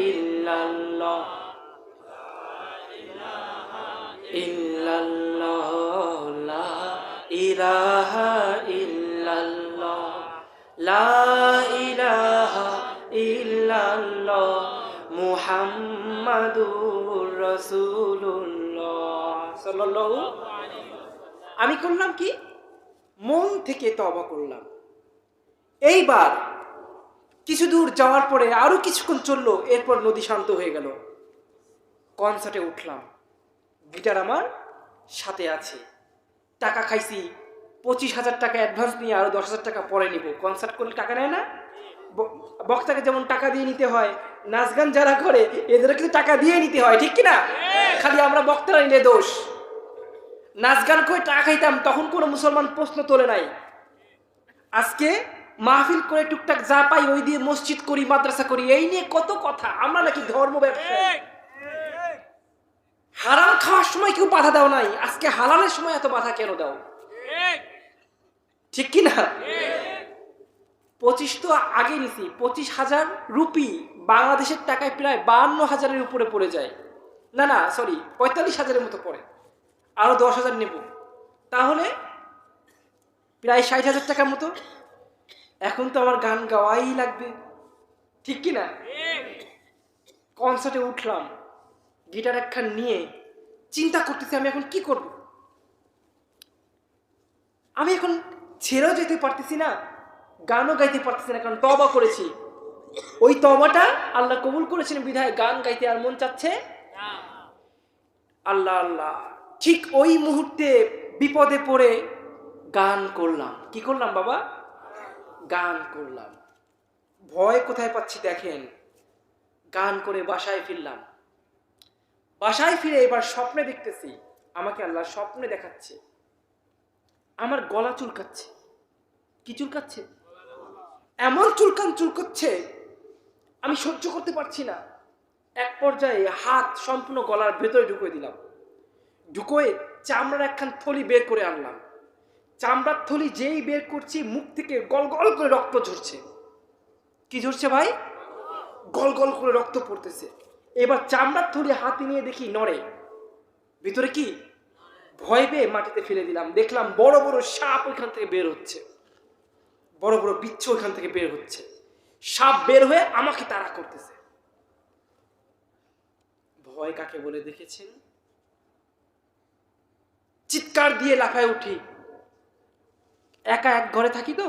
S1: ইল্লাল্লাহ, ইল্লাল্লাহ, লা ইলাহা ইল্লাল্লাহ, লা ইলাহা ইল্লাল্লাহ, মুহাম্মাদুর রাসূলুল্লাহ সাল্লাল্লাহু। আমি করলাম কি, মন থেকে তওবা করলাম। এইবার কিছু দূর যাওয়ার পরে আরো কিছুক্ষণ চললো, এরপর নদী শান্ত হয়ে গেল। কনসার্টে উঠলাম, গিটার আমার সাথে আছে, টাকা খাইছি 25,000 টাকা অ্যাডভান্স নিয়ে, আরো 10,000 টাকা পরে নিব। কনসার্ট করলে টাকা নেয় না? বক্তাকে যেমন টাকা দিয়ে নিতে হয়, নাচ গান যারা করে এদেরও কিন্তু টাকা দিয়ে নিতে হয়, ঠিক কিনা? খালি আমরা বক্তারা নিলে দোষ। নাচ গান করে টাকা খাইতাম, তখন কোনো মুসলমান প্রশ্ন তোলে নাই। আজকে মাহফিল করে টুকটাক যা পাই ওই দিয়ে মসজিদ করি, মাদ্রাসা করি, এই নিয়ে কত কথা। আমরা নাকি ধর্ম ব্যবসায়ী। হারাম খাওয়ার সময় কেউ বাধা দাও নাই, আজকে হালালের সময় এত বাধা কেন দাও? ঠিক কিনা? 25 তো আগে নিছি, 25,000 রুপি বাংলাদেশের টাকায় প্রায় 52,000-এর উপরে পড়ে যায়। না সরি, 45,000-এর মতো পড়ে। আরো 10,000 নেব, তাহলে প্রায় 60,000 টাকার মতো। এখন তো আমার গান গাওয়াই লাগবে, ঠিক কিনা? কনসার্টে উঠলাম, গিটার একখান নিয়ে চিন্তা করতেছি আমি এখন কি করব। আমি এখন ছেড়েও যেতে পারতেছি না, গানও গাইতে পারতেছি না, কারণ তওবা করেছি। ওই তওবাটা আল্লাহ কবুল করেছেন বিধায় গান গাইতে আর মন চাচ্ছে আল্লাহ আল্লাহ। ঠিক ওই মুহূর্তে বিপদে পড়ে গান করলাম। কি করলাম বাবা? গান করলাম। ভয় কোথায় পাচ্ছি দেখেন। গান করে বাসায় ফিরলাম। বাসায় ফিরে এবার স্বপ্নে দেখতেছি, আমাকে আল্লাহ স্বপ্নে দেখাচ্ছে আমার গলা চুলকাচ্ছে। কি চুলকাচ্ছে? এমন চুলকাচ্ছে, আমি সহ্য করতে পারছি না। এক পর্যায়ে হাত সম্পূর্ণ গলার ভেতরে ঢুকিয়ে দিলাম। ঢুকোয় চামড়ার একখান থলি বের করে আনলাম। চামড়ার থলি যেই বের করছি, মুখ থেকে গল গল করে রক্ত ঝরছে। কি ঝরছে ভাই? গল গল করে রক্ত পড়তেছে। এবার চামড়ার থলি হাতে নিয়ে দেখি নড়ে, ভিতরে কি? ভয় পেয়ে মাটিতে ফেলে দিলাম। দেখলাম বড় বড় সাপ ওইখান থেকে বের হচ্ছে, বড় বড় বিচ্ছু ওইখান থেকে বের হচ্ছে। সাপ বের হয়ে আমাকে তাড়া করতেছে। ভয় কাকে বলে দেখেছেন? চিৎকার দিয়ে লাফায় উঠি। একা এক ঘরে থাকি তো,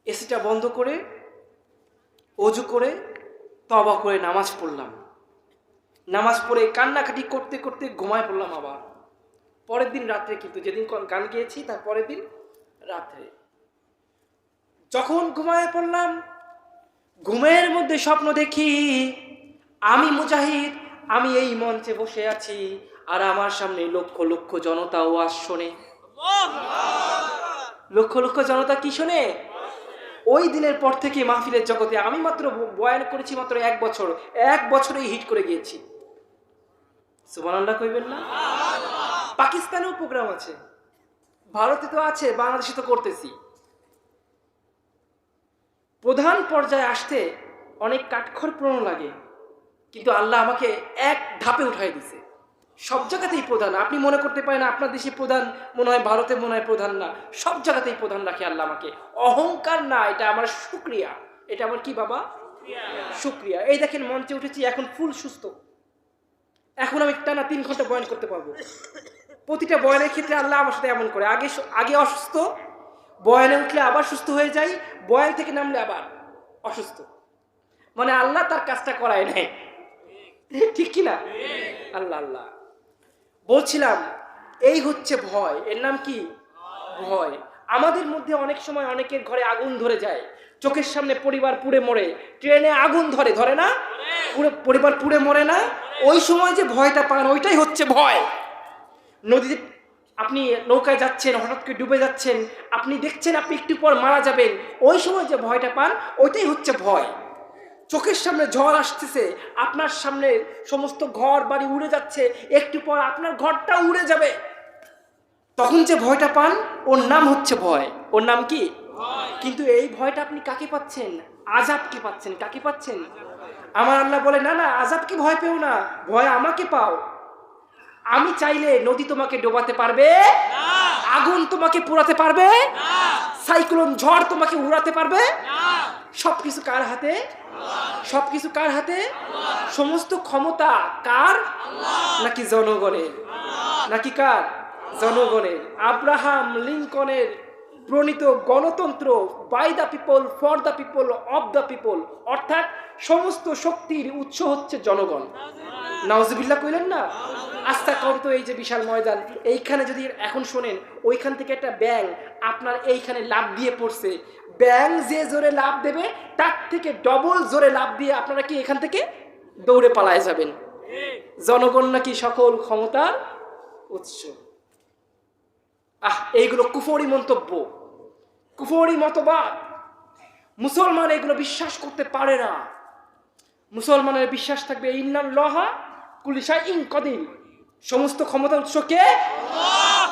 S1: এসিটা বন্ধ করে অজু করে তওবা করে নামাজ পড়লাম। নামাজ পড়ে কান্নাকাটি করতে করতে ঘুমায় পড়লাম। আবার পরের দিন রাত্রে, কিন্তু যেদিন গান গেয়েছি তার পরের দিন রাত্রে যখন ঘুমায় পড়লাম, ঘুমের মধ্যে স্বপ্ন দেখি আমি মুজাহিদ, আমি এই মঞ্চে বসে আছি, আর আমার সামনে লক্ষ লক্ষ জনতা ওয়াজ শোনে। লক্ষ লক্ষ জনতা কি শোনে? ওই দিনের পর থেকে মাহফিলের জগতে আমি মাত্র বয়ান করেছি মাত্র 1 বছর, 1 বছরেই হিট করে গিয়েছি। সুবহানাল্লাহ কইবেন না? পাকিস্তানেও প্রোগ্রাম আছে, ভারতে তো আছে, বাংলাদেশে তো করতেছি। প্রধান পর্যায়ে আসতে অনেক কাঠখড় লাগে, কিন্তু আল্লাহ আমাকে এক ধাপে উঠাই দিছে। সব জায়গাতেই প্রধান। আপনি মনে করতে পারেন আপনার দেশে প্রধান, মনে হয় ভারতে মনে হয় প্রধান না। সব জায়গাতেই প্রধান রাখে আল্লাহ আমাকে। অহংকার না, এটা আমার শুকরিয়া। এটা আমার কি বাবা? শুকরিয়া। এই দেখেন মঞ্চে উঠেছি, এখন ফুল সুস্থ। এখন আমি টানা 3 ঘন্টা বয়ান করতে পারবো। প্রতিটা বয়ানের ক্ষেত্রে আল্লাহ আমার সাথে এমন করে। আগে অসুস্থ, বয়ানে উঠলে আবার সুস্থ হয়ে যাই, বয়ান থেকে নামলে আবার অসুস্থ। মানে আল্লাহ তার কাজটা করায় নাই, ঠিক কি না? আল্লাহ আল্লাহ। বলছিলাম এই হচ্ছে ভয়। এর নাম কি? ভয়। আমাদের মধ্যে অনেক সময় অনেকের ঘরে আগুন ধরে যায়, চোখের সামনে পরিবার পুড়ে মরে, ট্রেনে আগুন ধরে না, পরিবার পুড়ে মরে না, ওই সময় যে ভয়টা পান ওইটাই হচ্ছে ভয়। নদীতে আপনি নৌকায় যাচ্ছেন, হঠাৎ করে ডুবে যাচ্ছেন, আপনি দেখছেন আপনি একটু পর মারা যাবেন, ওই সময় যে ভয়টা পান ওইটাই হচ্ছে ভয়। চোখের সামনে ঝড় আসতেছে, আপনার সামনে সমস্ত ঘর বাড়ি উড়ে যাচ্ছে, একটু পর আপনার ঘরটা উড়ে যাবে, তখন যে ভয়টা পান ওর নাম হচ্ছে ভয়। ওর নাম কি? কিন্তু এই ভয়টা আপনি কাকে পাচ্ছেন? আযাবকে পাচ্ছেন। কাকে পাচ্ছেন? আমার আল্লাহ বলে না না, আযাবকে ভয় পেও না, ভয় আমাকে পাও। আমি চাইলে নদী তোমাকে ডোবাতে পারবে না, আগুন তোমাকে পোড়াতে পারবে না, সাইক্লোন ঝড় তোমাকে উড়াতে পারবে না। সবকিছু কার হাতে? সবকিছু কার হাতে? সমস্ত ক্ষমতা কার? নাকি জনগণের? নাকি কার? জনগণের। আব্রাহাম লিঙ্কনের প্রণীত গণতন্ত্র, by the people, for the people, of the people, অর্থাৎ সমস্ত শক্তির উৎস হচ্ছে জনগণ। নাউজুবিল্লাহ কইলেন না? আস্থা কত এই যে বিশাল ময়দান, এইখানে যদি এখন শোনেন, ওইখান থেকে একটা ব্যাঙ আপনার এইখানে লাফ দিয়ে পড়ছে, ব্যাঙ যে জোরে লাফ দেবে তার থেকে ডবল জোরে লাফ দিয়ে আপনারা কি এখান থেকে দৌড়ে পালায় যাবেন। জনগণ নাকি সকল ক্ষমতার উৎস। এইগুলো কুফরি মন্তব্য, কুফরি মতবাদ। মুসলমান এগুলো বিশ্বাস করতে পারে না। মুসলমানের বিশ্বাস থাকবে ইন্নাল্লাহা কুল্লি শাইইন কাদির, সমস্ত ক্ষমতার উৎস কে? আল্লাহ।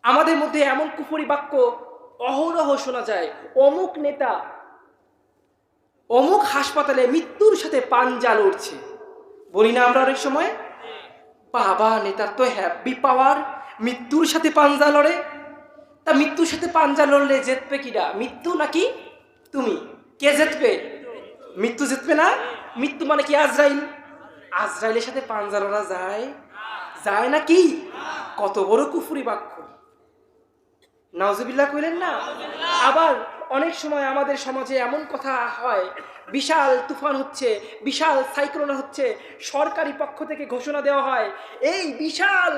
S1: আমাদের মধ্যে এমন কুফরি বাক্য অহরহ শোনা যায়, অমুক নেতা অমুক হাসপাতালে মৃত্যুর সাথে পাঞ্জা লড়ছে। বলি না আমরা অনেক সময়, বাবা নেতার তো হ্যাপি পাওয়ার, মৃত্যুর সাথে পাঞ্জা লড়ে। তা মৃত্যুর সাথে পাঞ্জা লড়লে জিতবে কিরা? মৃত্যু নাকি তুমি? কে জিতবে? মৃত্যু জিতবে না। মৃত্যু মানে কি? আজরাইল। আজরাইলের সাথে পাঞ্জা লড়া যায়? যায় না কি? কত বড় কুফরি বাক্য, নাউজুবিল্লাহ কইলেন না? আবার অনেক সময় আমাদের সমাজে এমন কথা হয়, বিশাল তুফান হচ্ছে, বিশাল সাইক্লোন হচ্ছে, সরকারি পক্ষ থেকে ঘোষণা দেওয়া হয় এই বিশাল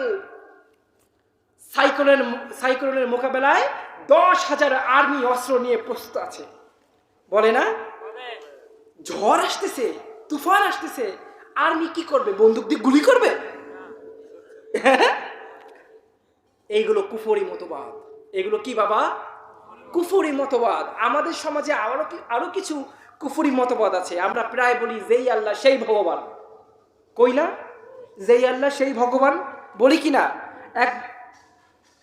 S1: সাইক্লোনের মোকাবেলায় 10,000 আর্মি অস্ত্র নিয়ে প্রস্তুত আছে। বলে না? ঝড় আসতেছে, তুফান আসতেছে, আর্মি কি করবে? বন্দুক দিয়ে গুলি করবে? এইগুলো কুফরি মতবাদ। এগুলো কি বাবা? কুফরি মতবাদ। আমাদের সমাজে আরো কিছু কুফরি মতবাদ আছে। আমরা প্রায় বলি যেই আল্লাহ সেই ভগবান, কই না? যেই আল্লাহ সেই ভগবান বলি কি না?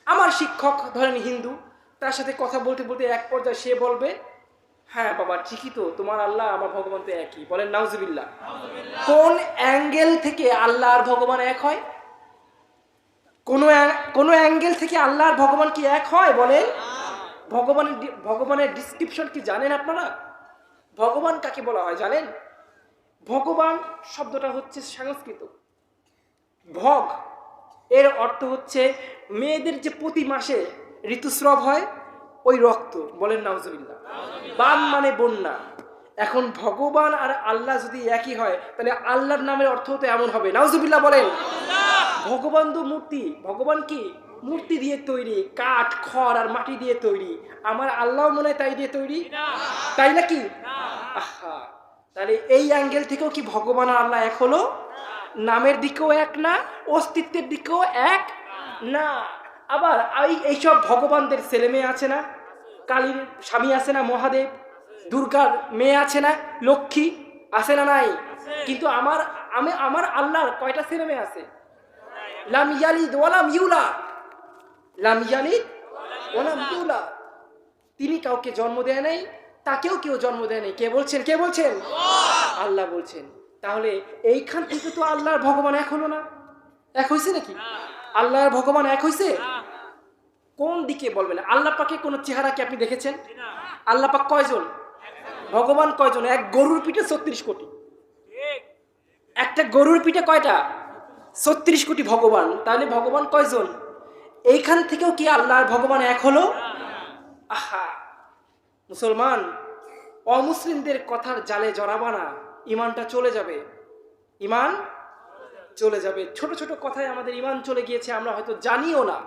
S1: আমার শিক্ষক ধরেন হিন্দু, তার সাথে কথা বলতে বলতে এক পর্যায়ে সে বলবে, হ্যাঁ বাবা ঠিকই তো, তোমার আল্লাহ আমার ভগবান তো একই। বলেন নাউজুবিল্লাহ। কোন অ্যাঙ্গেল থেকে আল্লাহ আর ভগবান এক হয়? কোন অ্যাঙ্গেল থেকে আল্লাহ আর ভগবান কি এক হয় বলেন? ভগবানের ডিসক্রিপশন কি জানেন আপনারা? ভগবান কাকে বলা হয় জানেন? ভগবান শব্দটা হচ্ছে সংস্কৃত ভগ, এর অর্থ হচ্ছে মেয়েদের যে প্রতি মাসে ঋতুস্রাব হয় ওই রক্ত। বলেন নাউজুবিল্লাহ। বান মানে বন্যা। এখন ভগবান আর আল্লাহ যদি একই হয় তাহলে আল্লাহর নামের অর্থ তো এমন হবে। নাউজুবিল্লাহ বলেন। ভগবান তো মূর্তি, ভগবান কি মূর্তি দিয়ে তৈরি, কাঠ খড় আর মাটি দিয়ে তৈরি। আমার আল্লাহ মনে হয় তাই দিয়ে তৈরি, তাই নাকি? আহা, তাহলে এই অ্যাঙ্গেল থেকেও কি ভগবান আর আল্লাহ এক হলো? নামের দিকেও এক না, অস্তিত্বের দিকেও এক না। আবার এইসব ভগবানদের ছেলে মেয়ে আছে না? কালীর স্বামী আছে না মহাদেব? দুর্গার মেয়ে আছে না লক্ষ্মী? আছে না নাই? কিন্তু আমার আল্লাহর কয়টা ছেলে মেয়ে আছে? লাম ইয়ালিদ ওয়ালাম ইউলাদ, লাম ইয়ালিদ ওয়ালাম ইউলাদ। তিনি কাউকে জন্ম দেয় নাই, তাকেও কেউ জন্ম দেয় নাই। কে বলছেন? কে বলছেন? আল্লাহ বলছেন। তাহলে এইখান থেকে তো আল্লাহর ভগবান এক হলো না? এক হয়েছে নাকি? আল্লাহর ভগবান এক হয়েছে? কোন দিকে বলবেন? আল্লাহ পাকে কোন চেহারা কি আপনি দেখেছেন? আল্লাহ পাক কয়জন? ভগবান কয়জন? এক গরুর পিঠে 36 কোটি। একটা গরুর পিঠে কয়টা? 36 কোটি ভগবান। তাহলে ভগবান কয়জন? এইখান থেকেও কি আল্লাহর ভগবান এক হলো? আহা, মুসলমান অমুসলিমদের কথার জালে জড়াবা না, ইমানটা চলে যাবে। ইমান চলে যাবে। ছোট ছোট কথায় আমাদের ইমান চলে গিয়েছে, আমরা হয়তো জানিও না।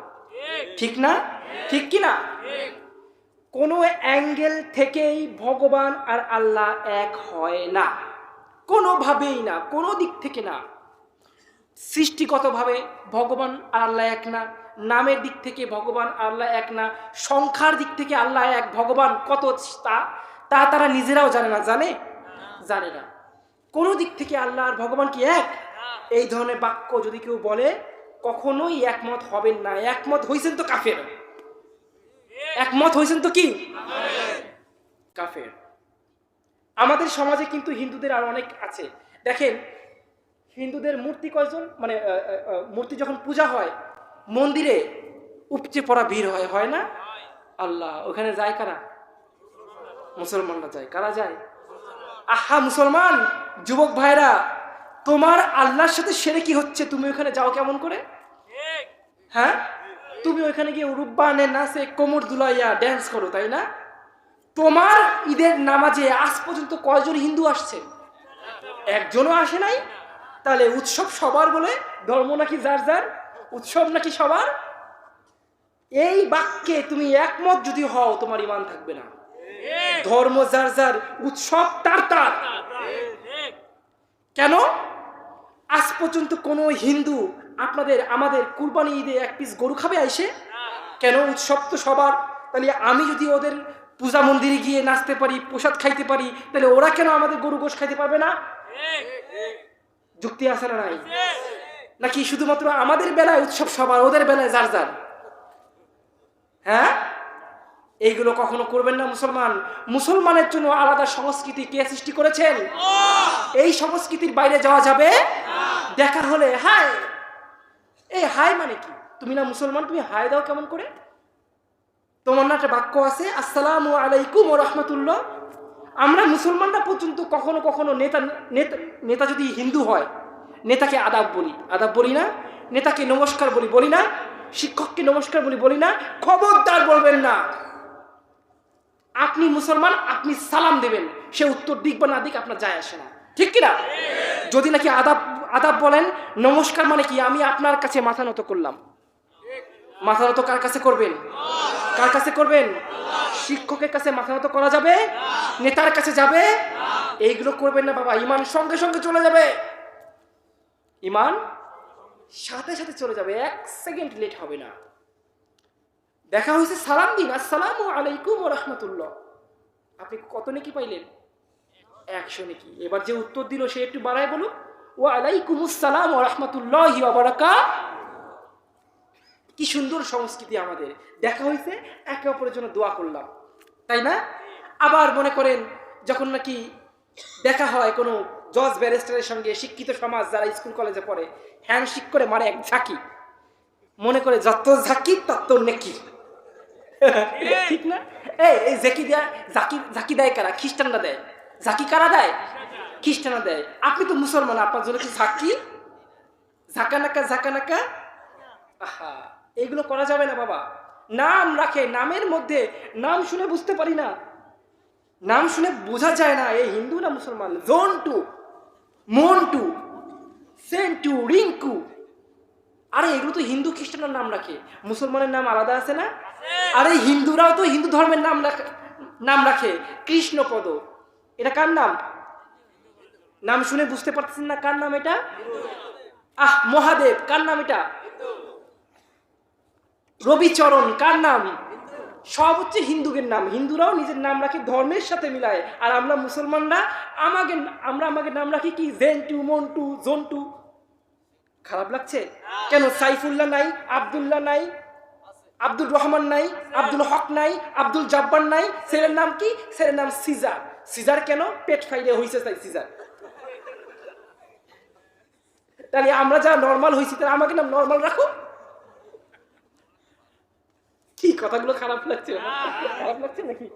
S1: ঠিক না? ঠিক কি না? কোনো অ্যাঙ্গেল থেকেই ভগবান আর আল্লাহ এক হয় না, কোনোভাবেই না, কোনো দিক থেকে না। সৃষ্টিগতভাবে ভগবান আর আল্লাহ এক না, নামের দিক থেকে ভগবান আল্লাহ এক না, সংখ্যার দিক থেকে আল্লাহ এক। ভগবান কত তা তারা নিজেরাও জানে না। জানে না। কোনো দিক থেকে আল্লাহ আর ভগবান কি এক? এই ধরনের বাক্য যদি কেউ বলে কখনোই একমত হবেন না। একমত হইছেন তো কাফের, একমত হইছেন তো কি কাফের। আমাদের সমাজে কিন্তু হিন্দুদের আর অনেক আছে। দেখেন হিন্দুদের মূর্তি কয়জন, মানে মূর্তি যখন পূজা হয় মন্দিরে উপচে পড়া ভিড় হয় না? আল্লাহ, ওখানে যায় কারা? মুসলমানরা যায়। কারা যায়? আহা মুসলমান যুবক ভাইরা, তোমার আল্লাহর সাথে শিরকি হচ্ছে, তুমি ওখানে যাও কেমন করে? হ্যাঁ, তুমি ওখানে গিয়ে রুব্বানে নাচে কোমর দুলাইয়া ড্যান্স করো, তাই না? তোমার ঈদের নামাজে আজ পর্যন্ত কয়জন হিন্দু আসছে? একজনও আসে নাই। তাহলে উৎসব সবার বলে? ধর্ম নাকি যার যার, উৎসব নাকি সবার? এই বাক্যে তুমি একমত যদি হও তোমার ঈমান থাকবে না। ধর্ম যার যার, উৎসব তার তার। কেন? আজ পর্যন্ত কোনো হিন্দু আমাদের কুরবানি ঈদে এক পিস গরু খাবে আইসে? কেন? উৎসব তো সবার। তাহলে আমি যদি ওদের পূজা মন্দিরে গিয়ে নাচতে পারি, প্রসাদ খাইতে পারি, তাহলে ওরা কেন আমাদের গরু গোশ খাইতে পারবে না? যুক্তি আছে না নাই? নাকি শুধুমাত্র আমাদের বেলায় উৎসব সবার, ওদের বেলায় যার যার? হ্যাঁ, এইগুলো কখনো করবেন না মুসলমান। মুসলমানের জন্য আলাদা সংস্কৃতি কে সৃষ্টি করেছেন? এই সংস্কৃতির বাইরে যাওয়া যাবে? দেখা হলে হাই, এই হাই মানে কি? তুমি না মুসলমান, তুমি হাই দাও কেমন করে? তোমার না একটা বাক্য আছে আসসালামু আলাইকুম ওয়া রাহমাতুল্লাহ। আমরা মুসলমানরা পর্যন্ত কখনো কখনো নেতা যদি হিন্দু হয় নেতাকে আদাব বলি না? নেতাকে নমস্কার বলি না, শিক্ষককে নমস্কার বলি না, খবরদার বলবেন না। আপনি মুসলমান, আপনি সালাম দেবেন, সে উত্তর দিক বা না দিক আপনার যায় আসে না, ঠিক কিনা? যদি নাকি আদাব বলেন, নমস্কার মানে কি, আমি আপনার কাছে মাথা নত করলাম। মাথা নত কার কাছে করবেন? কার কাছে করবেন? শিক্ষকের কাছে মাথা নত করা যাবে? নেতার কাছে যাবে? এইগুলো করবেন না বাবা, ইমান সঙ্গে সঙ্গে চলে যাবে। ইমান সাথে সাথে চলে যাবে, 1 সেকেন্ড লেট হবে না। দেখা হয়েছে, সালাম দিন, আসসালামু আলাইকুম ওয়া রাহমাতুল্লাহ। আপনি কত নেকি পাইলেন? 100 নেকি। এবার যে উত্তর দিল সে একটু বাড়ায় বলুক, ওয়া আলাইকুমুস সালাম ওয়া রাহমাতুল্লাহি ওয়া বারাকাতুহু। কি সুন্দর সংস্কৃতি আমাদের। দেখা হয়েছে, একে অপরের জন্য দোয়া করলাম, তাই না? আবার মনে করেন যখন নাকি দেখা হয় কোনো জজ ব্যারিস্টারের সঙ্গে, শিক্ষিত সমাজ যারা স্কুল কলেজে পড়ে, হ্যান্ডশেক করে মারে এক ঝাঁকি, মনে করে যত ঝাঁকি তত নেকি, ঠিক না? এই ঝাঁকি দেয় কারা? খ্রিস্টানরা দেয়। ঝাঁকি কারা দেয়? খ্রিস্টানরা দেয়। আপনি তো মুসলমান, আপনার জন্য কি ঝাঁকি? ঝাঁকানাকা। আহা, এগুলো করা যাবে না বাবা। নাম রাখে, নামের মধ্যে নাম শুনে বুঝতে পারি না, নাম শুনে বোঝা যায় না এই হিন্দু না মুসলমান। জন্টু, মন্টু, সেন্টু, রিঙ্কু, আরে এগুলো তো হিন্দু খ্রিস্টানের নাম রাখে, মুসলমানের নাম আলাদা আছে না? আরে হিন্দুরাও তো হিন্দু ধর্মের নাম রাখে। কৃষ্ণপদ, এটা কার নাম? নাম শুনে বুঝতে পারতেছেন না কার নাম এটা? মহাদেব, কার নাম এটা? রবিচরণ, কার নাম? সব হচ্ছে হিন্দুদের নাম। হিন্দুরাও নিজের নাম রাখে, ধর্মের সাথে মিলায়। আর আমরা মুসলমানরা আমাদের নাম রাখি কি? জেন্টু, মন্টু, জন্টু। খারাপ লাগছে কেন? সাইফুল্লাহ নাই, আব্দুল্লাহ নাই, আব্দুর রহমান নাই, আব্দুল হক নাই, আব্দুল জব্বার নাই। ছেলের নাম কি? ছেলের নাম সিজার। সিজার কেন? পেট ফাইলে হয়েছে তাই সিজার। তাহলে আমরা যারা নর্মাল হয়েছি তাহলে আমাকে নাম নর্মাল রাখো। কি কথাগুলো খারাপ লাগছে? খারাপ লাগছে নাকি?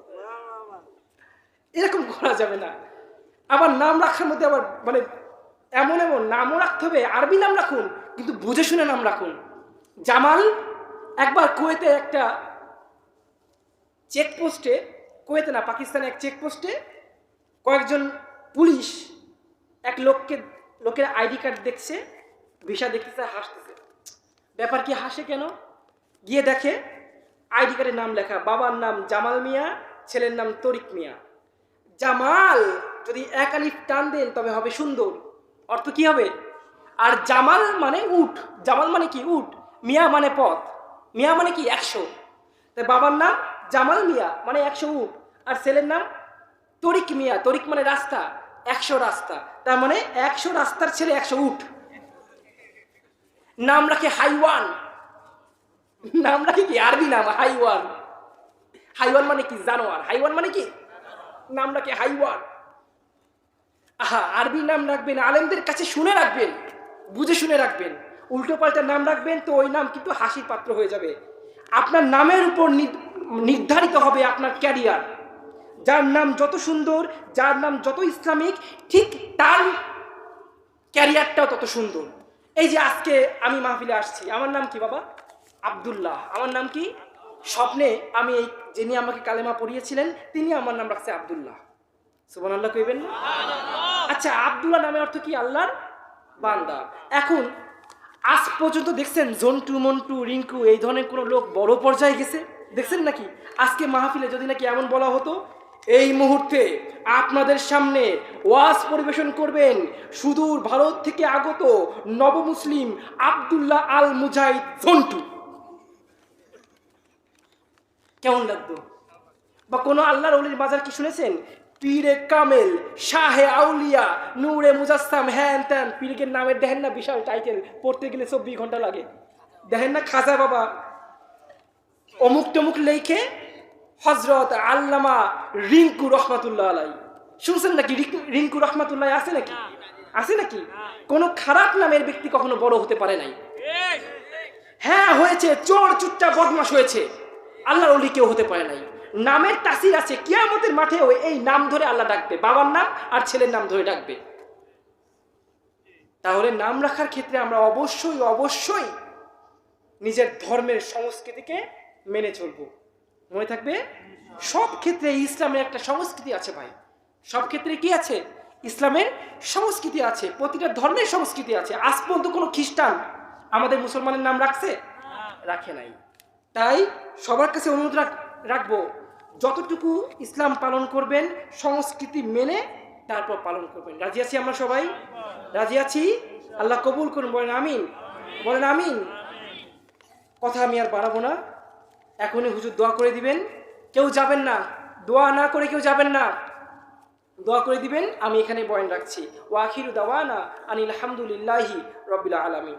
S1: এরকম করা যাবে না। আবার নাম রাখার মধ্যে আবার মানে এমন নামও রাখতে হবে, আরবি নাম রাখুন, কিন্তু বুঝে শুনে নাম রাখুন। জামাল একবার কুয়েতে একটা চেকপোস্টে, কুয়েতে না পাকিস্তানে এক চেকপোস্টে কয়েকজন পুলিশ এক লোকের আইডি কার্ড দেখছে, ভিসা দেখতেছে, হাসতেছে। ব্যাপার কি, হাসে কেন? গিয়ে দেখে আইডি কার্ডের নাম লেখা, বাবার নাম জামাল মিয়া, ছেলের নাম তরিক মিয়া। জামাল যদি এক আলিফ টান দেন তবে হবে সুন্দর, অর্থ কি হবে? আর জামাল মানে উট, জামাল মানে কি? উট। মিয়া মানে পথ, মিয়া মানে কি? 100। তাই বাবার নাম জামাল মিয়া মানে 100 উট, আর ছেলের নাম তরিক মিয়া, তরিক মানে রাস্তা, 100 রাস্তা, তার মানে 100 রাস্তার ছেলে 100 উট। নাম রাখে হাইওয়ান, নাম রাখে কি? আরবি নাম হাইওয়ান। হাইওয়ান মানে কি? জানোয়ার। হাইওয়ান মানে কি? নাম রাখে হাইওয়ান। আরবি নাম রাখবেন, আলেমদের কাছে শুনে রাখবেন, বুঝে শুনে রাখবেন। উল্টো পাল্টা নাম রাখবেন তো ওই নাম কিন্তু হাসির পাত্র হয়ে যাবে। আপনার নামের উপর নির্ধারিত হবে আপনার ক্যারিয়ার। যার নাম যত সুন্দর, যার নাম যত ইসলামিক, ঠিক তার ক্যারিয়ারটাও তত সুন্দর। এই যে আজকে আমি মাহফিলে আসছি, আমার নাম কি বাবা? আব্দুল্লাহ। আমার নাম কি? স্বপ্নে আমি যিনি আমাকে কালেমা পড়িয়েছিলেন তিনি আমার নাম রাখছে আব্দুল্লাহ। সুবহানাল্লাহ কইবেন না? আচ্ছা, আব্দুল্লাহ নামের অর্থ কি? আল্লাহর বান্দা। এখন আজ পর্যন্ত দেখছেন জন্টু, মন্টু, রিঙ্কু এই ধরনের কোনো লোক বড় পর্যায়ে গেছে? দেখছেন নাকি? আজকে মাহফিলে যদি নাকি এমন বলা হতো, এই মুহূর্তে আপনাদের সামনে ওয়াজ পরিবেশন করবেন সুদূর ভারত থেকে আগত নবমুসলিম আব্দুল্লাহ আল মুজাহিদ জন্টু, কেমন লাগতো? বা কোনো আল্লাহর ওলির মাজার কি শুনেছেন? পীরে কামেল, শাহে আউলিয়া, নূরে মুজাসসাম, হ্যান ত্যান পীরের নামের দেখেন না বিশাল টাইটেল, পড়তে গেলে 24 ঘন্টা লাগে। দেখেন না খাজা বাবা অমুক টমুক লেখে হজরত আল্লামা রিঙ্কু রহমাতুল্লাহ আলাই। শুনছেন নাকি রিঙ্কু রহমাতুল্লাহ? আছে নাকি? আছে নাকি? কোনো খারাপ নামের ব্যক্তি কখনো বড় হতে পারে নাই। হ্যাঁ হয়েছে, চোর চুট্টা বদমাশ হয়েছে, আল্লাহর ওলি কেউ হতে পারে নাই। নামের তাসির আছে, কিয়ামতের মাঠেও এই নাম ধরে আল্লাহ ডাকবে, বাবার নাম আর ছেলের নাম ধরে ডাকবে। তাহলে নাম রাখার ক্ষেত্রে আমরা অবশ্যই অবশ্যই নিজের ধর্মের সংস্কৃতিকে মেনে চলবো। মনে থাকবে, সব ক্ষেত্রে ইসলামের একটা সংস্কৃতি আছে ভাই। সব ক্ষেত্রে কি আছে? ইসলামের সংস্কৃতি আছে, প্রতিটা ধর্মের সংস্কৃতি আছে। আজ পর্যন্ত কোনো খ্রিস্টান আমাদের মুসলমানের নাম রাখছে? রাখে নাই। তাই সবার কাছে অনুরোধ রাখবো, যতটুকু ইসলাম পালন করবেন সংস্কৃতি মেনে তারপর পালন করবেন। রাজি আছি আমরা সবাই? রাজি আছি? আল্লাহ কবুল করুন, বলেন আমিন, বলেন আমিন। কথা আমি আর বাড়াবো না, এখনই হুজুর দোয়া করে দিবেন। কেউ যাবেন না, দোয়া না করে কেউ যাবেন না, দোয়া করে দিবেন। আমি এখানে বয়ান রাখছি। ওয়া আখিরু দাওয়ানা আনিল হামদুলিল্লাহি রাব্বিল আলামিন।